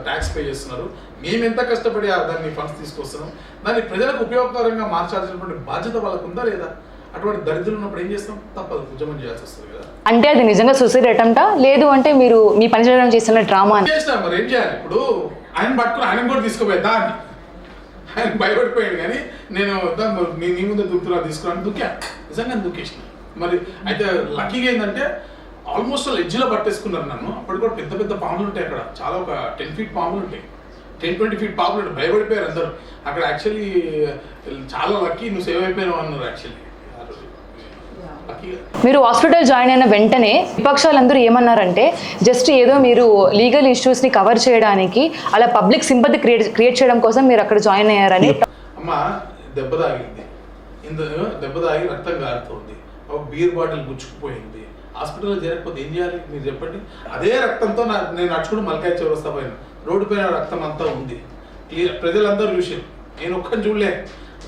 ట్యాక్స్ పే చేస్తున్నారు, మేము ఎంత కష్టపడి దాన్ని ఫండ్స్ తీసుకొస్తున్నాం, దాన్ని ప్రజలకు ఉపయోగకరంగా మార్చాల్సినటువంటి బాధ్యత వాళ్ళకు ఉందా లేదా? అటువంటి దరిద్రులు ఉన్నప్పుడు ఏం చేస్తాం, తప్పదు, ఉద్యమం చేయాల్సి వస్తుంది కదా. అంటే అది నిజంగా సూసైడ్ అటెంప్టా, లేదు అంటే మీరు మీ పని చేయడం చేస్తున్న డ్రామా చేసినా మరి ఏం చేయాలి? ఇప్పుడు ఆయన పట్టుకుని ఆయన కూడా తీసుకోపోయేదా అని ఆయన భయపడిపోయాడు. కానీ నేను నీ ముందే దుక్కుతున్నా తీసుకున్నాను, దుక్కా, నిజంగా దుక్కేసిన. మరి అయితే లక్కీగా ఏంటంటే ఆల్మోస్ట్ ఎడ్జ్లో పట్టేసుకున్నారు నన్ను. అప్పటికి కూడా పెద్ద పెద్ద పాములు ఉంటాయి అక్కడ, చాలా ఒక 10 feet పాములు ఉంటాయి, 10-20 feet పాములు ఉంటాయి. భయపడిపోయారు అందరూ అక్కడ. యాక్చువల్లీ చాలా లక్కీ, నువ్వు సేవ్ అయిపోయావు అన్నారు. యాక్చువల్లీ మీరు హాస్పిటల్ జాయిన్ అయిన వెంటనే విపక్షాలందరూ ఏమన్నారంటే జస్ట్ ఏదో మీరు లీగల్ ఇష్యూస్ని కవర్ చేయడానికి, అలా పబ్లిక్ సింపతి క్రియేట్ చేయడం కోసం మీరు అక్కడ జాయిన్ అయ్యారని. అమ్మ దెబ్బ తాగింది, దెబ్బ తాగి రక్తం కారుతుంది, ఒక బీర్ బాటిల్ గుచ్చుకుపోయింది, హాస్పిటల్లో చేరకపోతే ఏం చేయాలి మీరు చెప్పండి? అదే రక్తంతో నేను నడుచుకుంటూ మల్కాయ చౌరస్తా పైన రోడ్డు పైన రక్తం అంతా ఉంది, ప్రజలందరూ చూసారు, నేను ఒక్కని చూడలే.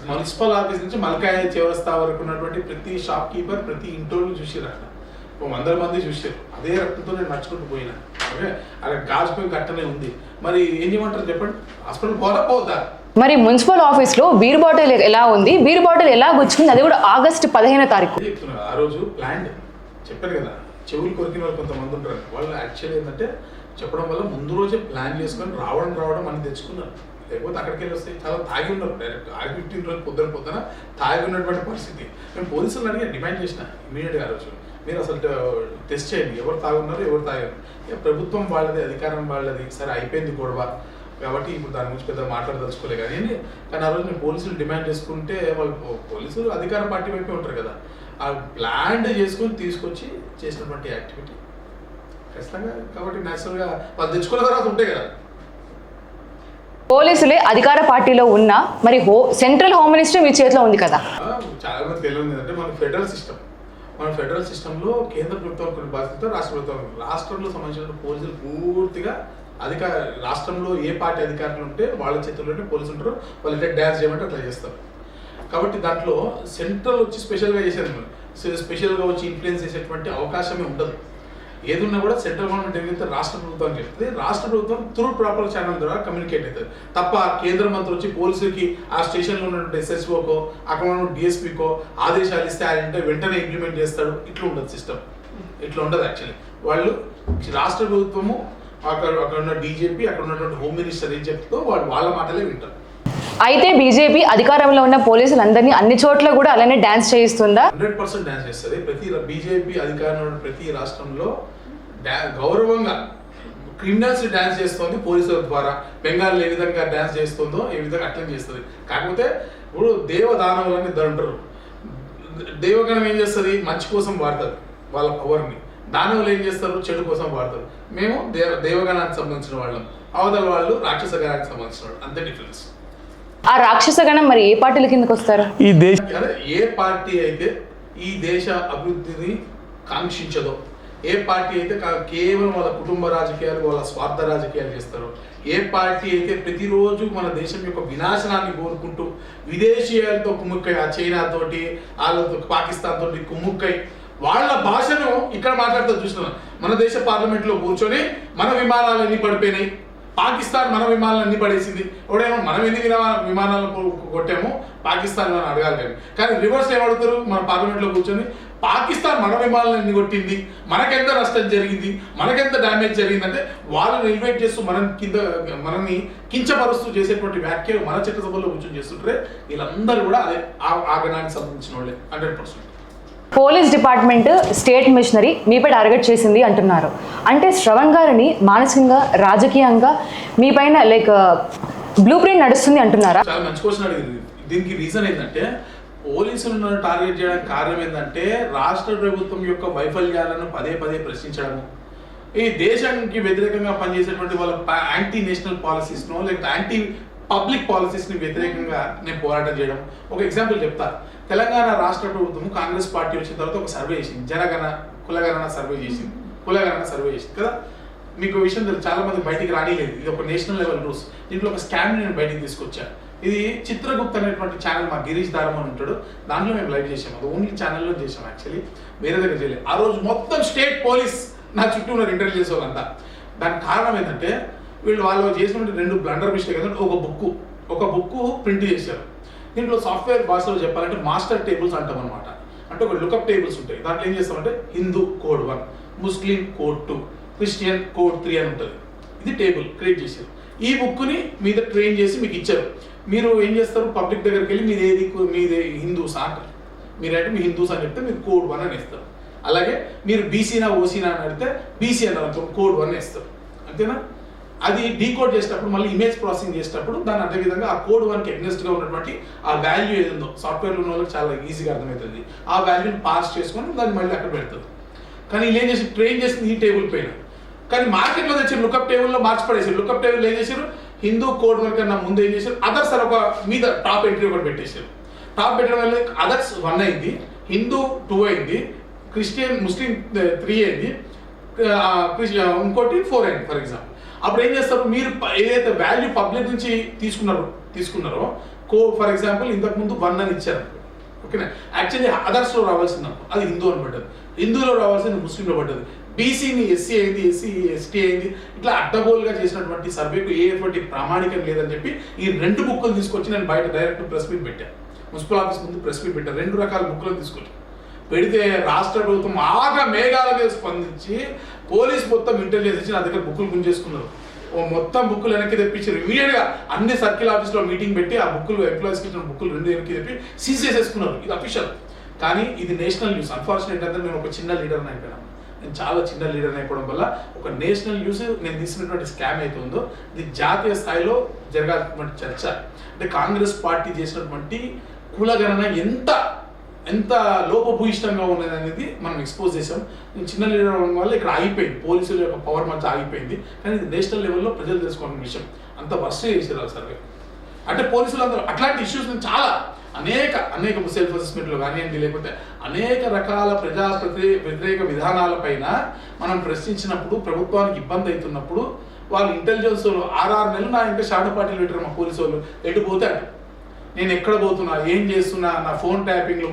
మున్సిపల్ ఆఫీస్ నుంచి మల్కాయ చౌరస్తా వరకు ఉన్నటువంటి ప్రతి షాప్ కీపర్, ప్రతి ఇంటోళ్ళు చూసారు. అక్కడ 100 మంది చూసారు. అదే రక్తంతో నేను నడుచుకుంటూ పోయినా. ఓకే, అక్కడ గాజుపోయి గట్టనే ఉంది. మరి ఏం చేయమంటారు చెప్పండి? హాస్పిటల్ పోదా? మరి మున్సిపల్ ఆఫీస్ లో బీర్ బాటిల్ ఎలా ఉంది, బీర్ బాటిల్ ఎలా గుచ్చుకుంది, అది కూడా August 15 చెప్తున్నారు. ఆ రోజు ప్లాంట్ చెప్పారు కదా, చెవులు కొరికిన వాళ్ళు కొంతమంది ఉంటారు. వాళ్ళు యాక్చువల్లీ ఏంటంటే చెప్పడం వల్ల ముందు రోజే ప్లాన్ చేసుకొని రావడం అని తెచ్చుకున్నారు. లేకపోతే అక్కడికి వెళ్ళి వస్తే చాలా తాగి ఉన్నారు. డైరెక్ట్ 15 రోజు పొద్దున తాగి ఉన్నటువంటి పరిస్థితి. నేను పోలీసులను అడిగి డిమాండ్ చేసిన ఇమీడియట్గా ఆ రోజు, మీరు అసలు టెస్ట్ చేయండి ఎవరు తాగున్నారు ఎవరు తాగారు. ప్రభుత్వం వాళ్ళది, అధికారం వాళ్ళది, సరే అయిపోయింది గొడవ కాబట్టి ఇప్పుడు దాని గురించి పెద్ద మాట్లాడదలుచుకోలే. కానీ ఆ రోజు నేను పోలీసులు డిమాండ్ చేసుకుంటే వాళ్ళు పోలీసులు అధికార పార్టీ వైపే ఉంటారు కదా, ఆ ప్లాన్ చేసుకొని తీసుకొచ్చి చేసినటువంటి యాక్టివిటీ ఖచ్చితంగా. కాబట్టి న్యాచురల్గా వాళ్ళు తెచ్చుకున్న తర్వాత ఉంటాయి కదా. పోలీసులే అధికార పార్టీలో ఉన్నా మరి సెంట్రల్ హోమ్ మినిస్టర్ మీ చేతిలో ఉంది కదా. చాలా మంది తెలియదు ఏంటంటే మన ఫెడరల్ సిస్టంలో కేంద్ర ప్రభుత్వం కొన్ని బాధ్యత, రాష్ట్ర ప్రభుత్వం, రాష్ట్రంలో సంబంధించిన పోలీసులు పూర్తిగా రాష్ట్రంలో ఏ పార్టీ అధికారులు ఉంటే వాళ్ళ చేతుల్లోనే పోలీసులు ఉంటారు. వాళ్ళు ఎట్లా డ్యాన్స్ చేయమంటే అట్లా చేస్తారు. కాబట్టి దాంట్లో సెంట్రల్ వచ్చి స్పెషల్గా చేసేది, స్పెషల్గా వచ్చి ఇన్ఫ్లుయెన్స్ చేసేటువంటి అవకాశమే ఉండదు. ఏదున్నా కూడా సెంట్రల్ గవర్నమెంట్ ఏదైతే రాష్ట్ర ప్రభుత్వం చెప్తుంది, రాష్ట్ర ప్రభుత్వం త్రూ ప్రాపర్ ఛానల్ ద్వారా కమ్యూనికేట్ అవుతుంది తప్ప కేంద్ర మంత్రి వచ్చి పోలీసులకి ఆ స్టేషన్లో ఉన్నటువంటి SSOకో అక్కడ ఉన్న DSPకో ఆదేశాలు ఇస్తే ఆయన వెంటనే ఇంప్లిమెంట్ చేస్తాడు. ఇట్లా ఉండదు సిస్టమ్, ఇట్లా ఉండదు. యాక్చువల్లీ వాళ్ళు రాష్ట్ర ప్రభుత్వము, అక్కడ ఉన్న DGP, అక్కడ ఉన్నటువంటి హోమ్ మినిస్టర్ ఏం చెప్తుందో వాళ్ళ మాటలే వింటారు. అయితే బీజేపీ అధికారంలో ఉన్న పోలీసులందరినీ అన్ని చోట్ల కూడా అలానే డాన్స్ చేయిస్తుందా? 100% డాన్స్ చేస్తుంది. బీజేపీ అధికారంలో ఉన్న ప్రతి రాష్ట్రంలో గౌరవంగా క్రిమినల్స్ డాన్స్ చేస్తుంది పోలీసుల ద్వారా. బెంగాల్ ఏ విధంగా డాన్స్ చేస్తుందో ఏ విధంగా అట్లా చేస్తుంది. కాకపోతే ఇప్పుడు దేవదానవులని ఇద్దరు ఉంటారు. దేవగణం ఏం చేస్తుంది, మంచి కోసం వాడుతుంది వాళ్ళ పవర్ని. దానవులు ఏం చేస్తారు, చెడు కోసం వాడతారు. మేము దేవగణానికి సంబంధించిన వాళ్ళం, అవతల వాళ్ళు రాక్షస గణానికి సంబంధించిన వాళ్ళు, అంతే డిఫరెన్స్. ఆ రాక్షసగణం మరి ఏ పార్టీల కిందకి వస్తారు? ఈ దేశ అదే ఏ పార్టీ అయితే ఈ దేశ అభివృద్ధిని కాంక్షించదో, ఏ పార్టీ అయితే కేవలం వాళ్ళ కుటుంబ రాజకీయాలు, వాళ్ళ స్వార్థ రాజకీయాలు చేస్తారో, ఏ పార్టీ అయితే ప్రతిరోజు మన దేశం యొక్క వినాశనాన్ని కోరుకుంటూ విదేశీయాలతో కుమ్ముక్కై, ఆ చైనా తోటి, వాళ్ళతో పాకిస్తాన్ తోటి కుమ్ముక్కై వాళ్ళ భాషను ఇక్కడ మాట్లాడుతూ చూస్తున్నాం. మన దేశ పార్లమెంట్లో కూర్చొని మన విమానాలు ఎన్ని పడిపోయినాయి, పాకిస్తాన్ మన విమానాలు అన్ని పడేసింది, ఎవడేమో మనం ఎన్ని విమానాలు కొట్టాము పాకిస్తాన్ మనం అడగాలి. కానీ రివర్స్ ఏమడుగుతారు, మన పార్లమెంట్లో కూర్చొని పాకిస్తాన్ మన విమానాలను ఎన్ని కొట్టింది, మనకెంత నష్టం జరిగింది, మనకెంత డ్యామేజ్ జరిగింది అంటే వాళ్ళని ఇన్వైట్ చేస్తూ మనల్ని కించపరుస్తూ చేసేటువంటి వ్యాఖ్యలు మన చట్టసభలో కూర్చొని చేస్తుంటే వీళ్ళందరూ కూడా అదే ఆ గణానికి సంబంధించిన వాళ్ళే 100%. పోలీస్ డిపార్ట్మెంట్ స్టేట్ మిషనరీ మీపై టార్గెట్ చేసింది అంటున్నారు. అంటే శ్రవణ్ గారిని మానసికంగా, రాజకీయంగా మీ పైన లైక్ బ్లూ ప్రింట్ నడుస్తుంది అంటున్నారా? చాలా మంచి క్వశ్చన్ అడిగింది. దీనికి రీజన్ ఏంటంటే పోలీసులను టార్గెట్ చేయడానికి కారణం ఏంటంటే రాష్ట్ర ప్రభుత్వం యొక్క వైఫల్యాలను పదే ప్రశ్నించడము, ఈ దేశానికి వ్యతిరేకంగా పనిచేసేటువంటి వాళ్ళ యాంటీ నేషనల్ పాలసీస్ను లేకపోతే యాంటీ పబ్లిక్ పాలసీస్ని వ్యతిరేకంగా నేను పోరాటం చేయడం. ఒక ఎగ్జాంపుల్ చెప్తా. తెలంగాణ రాష్ట్ర ప్రభుత్వం కాంగ్రెస్ పార్టీ వచ్చిన తర్వాత ఒక సర్వే చేసింది, కులగణన సర్వే చేసింది కదా. మీకు విషయం తెలుసు, చాలా మంది బయటికి రానిలేదు. ఇది ఒక నేషనల్ లెవెల్ రూల్స్. దీంట్లో ఒక స్కామ్ నేను బయటికి తీసుకొచ్చాను. ఇది చిత్రగుప్త అనేటువంటి ఛానల్, మా గిరీష్ దారమని ఉంటాడు, దాంట్లో మేము లైవ్ చేసాము. అది ఓన్లీ ఛానల్లో చేసాం, యాక్చువల్లీ వేరే దగ్గర చేయలేదు. ఆ రోజు మొత్తం స్టేట్ పోలీస్ నా చుట్టూ ఉన్నారు, ఇంటెలిజెన్స్ వాళ్ళంతా. దానికి కారణం ఏంటంటే వాళ్ళు చేసినటువంటి 2 బ్లండర్ మిస్టేక్ ఏంటంటే ఒక బుక్ ప్రింట్ చేశారు. దీంట్లో సాఫ్ట్వేర్ భాషలో చెప్పాలంటే మాస్టర్ టేబుల్స్ అంటాం అనమాట. అంటే ఒక లుకప్ టేబుల్స్ ఉంటాయి. దాంట్లో ఏం చేస్తామంటే హిందూ కోడ్ 1, ముస్లిం కోడ్ 2, క్రిస్టియన్ కోడ్ 3 అని ఉంటుంది. ఇది టేబుల్ క్రియేట్ చేశారు. ఈ బుక్ని మీద ట్రైన్ చేసి మీకు ఇచ్చారు. మీరు ఏం చేస్తారు, పబ్లిక్ దగ్గరికి వెళ్ళి మీదే హిందూస్ అంటారు. మీరంటే మీ హిందూస్ అని చెప్తే మీరు కోడ్ 1 అని ఇస్తారు. అలాగే మీరు బీసీనా ఓసీనా అని అడిగితే బీసీ అన్నారు, కోడ్ 1 ఇస్తారు. అంతేనా? అది డీకోడ్ చేసేటప్పుడు మళ్ళీ ఇమేజ్ ప్రాసెసింగ్ చేసేటప్పుడు దాని అదే విధంగా ఆ కోడ్ 1కి ఎగ్నెస్ట్గా ఉన్నటువంటి ఆ వాల్యూ ఏదో సాఫ్ట్వేర్లో ఉన్న వాళ్ళకి చాలా ఈజీగా అర్థమవుతుంది. ఆ వాల్యూని పాస్ చేసుకొని దాన్ని మళ్ళీ అక్కడ పెడుతుంది. కానీ వీళ్ళు ఏం చేసి ట్రైన్ చేసింది ఈ టేబుల్ పైన. కానీ మార్కెట్లో తెచ్చి లుకప్ టేబుల్లో మార్చి పడేసారు. లుకప్ టేబుల్ ఏం చేశారు, హిందూ కోడ్ 1 కన్నా ముందు ఏం చేశారు, అదర్స్ అని ఒక మీద టాప్ ఎంట్రీ ఒకటి పెట్టేశారు. టాప్ పెట్టడం వల్ల అదర్స్ 1 అయింది, హిందూ 2 అయింది, ముస్లిం 3 అయింది, ఇంకోటి 4 అయింది ఫర్ ఎగ్జాంపుల్. అప్పుడు ఏం చేస్తారు, మీరు ఏదైతే వాల్యూ పబ్లిక్ నుంచి తీసుకున్నారో ఫర్ ఎగ్జాంపుల్ ఇంతకుముందు 1 అని ఇచ్చారు, ఓకేనా. యాక్చువల్లీ అదర్స్లో రావాల్సింది అది హిందూ అని పడ్డది, హిందూలో రావాల్సింది ముస్లింలో పడ్డది, బీసీని ఎస్సీ అయింది, ఎస్సీ ఎస్టీ అయింది. ఇట్లా అడ్డగోలుగా చేసినటువంటి సర్వేకు ఎటువంటి ప్రామాణికం లేదని చెప్పి ఈ 2 బుక్కులు తీసుకొచ్చి నేను బయట డైరెక్ట్ ప్రెస్ మీట్ పెట్టాను. మున్సిపల్ ఆఫీస్ ముందు ప్రెస్ మీట్ పెట్టాను. 2 రకాల బుక్కులను తీసుకొచ్చి పెడితే రాష్ట్ర ప్రభుత్వం మేఘాల మీద స్పందించి పోలీస్ మొత్తం ఇంటెలిజెన్స్ ఇచ్చి నా దగ్గర బుక్కులు గుంజేసుకున్నారు. మొత్తం బుక్కులు వెనక్కి తెప్పించారు. ఇమీడియట్గా అన్ని సర్కిల్ ఆఫీస్లో మీటింగ్ పెట్టి ఆ బుక్కులు ఎంప్లాయీస్కి ఇచ్చిన బుక్కులు 2 వెనక్కి తెప్పి సీజ్ చేసేసుకున్నారు. ఇది అఫీషియల్. కానీ ఇది నేషనల్ న్యూస్. అన్ఫార్చునేట్ అంటే నేను ఒక చిన్న లీడర్ని అయిపోయాను. నేను చాలా చిన్న లీడర్ని అయిపోవడం వల్ల ఒక నేషనల్ న్యూస్ నేను తీసినటువంటి స్కామ్ అయితే ఉందో ఇది జాతీయ స్థాయిలో జరగాల్సినటువంటి చర్చ. అంటే కాంగ్రెస్ పార్టీ చేసినటువంటి కులగణన ఎంత లోపభూయిష్టంగా ఉన్నది అనేది మనం ఎక్స్పోజ్ చేసాం. నేను చిన్న లీడర్ అవ్వడం వల్ల ఇక్కడ ఆగిపోయింది, పోలీసుల యొక్క పవర్ మధ్య ఆగిపోయింది. కానీ ఇది నేషనల్ లెవెల్లో ప్రజలు తెలుసుకోవాల్సిన విషయం. అంత వర్స్ట్ చేసారు సర్వే. అంటే పోలీసులు అందరూ అట్లాంటి ఇష్యూస్ చాలా అనేక సెల్ఫ్ అసెస్మెంట్లో కానివ్వండి, లేకపోతే అనేక రకాల ప్రజా వ్యతిరేక విధానాలపైన మనం ప్రశ్నించినప్పుడు ప్రభుత్వానికి ఇబ్బంది అవుతున్నప్పుడు వాళ్ళు ఇంటెలిజెన్స్ 6 నెలలు నా ఇంకా షాడో పార్టీలు పెట్టారు మా పోలీసు వాళ్ళు. ఎటు పోతే అటు నేను ఎక్కడ పోతున్నా, ఏం చేస్తున్నా, నా ఫోన్ ట్యాపింగ్లో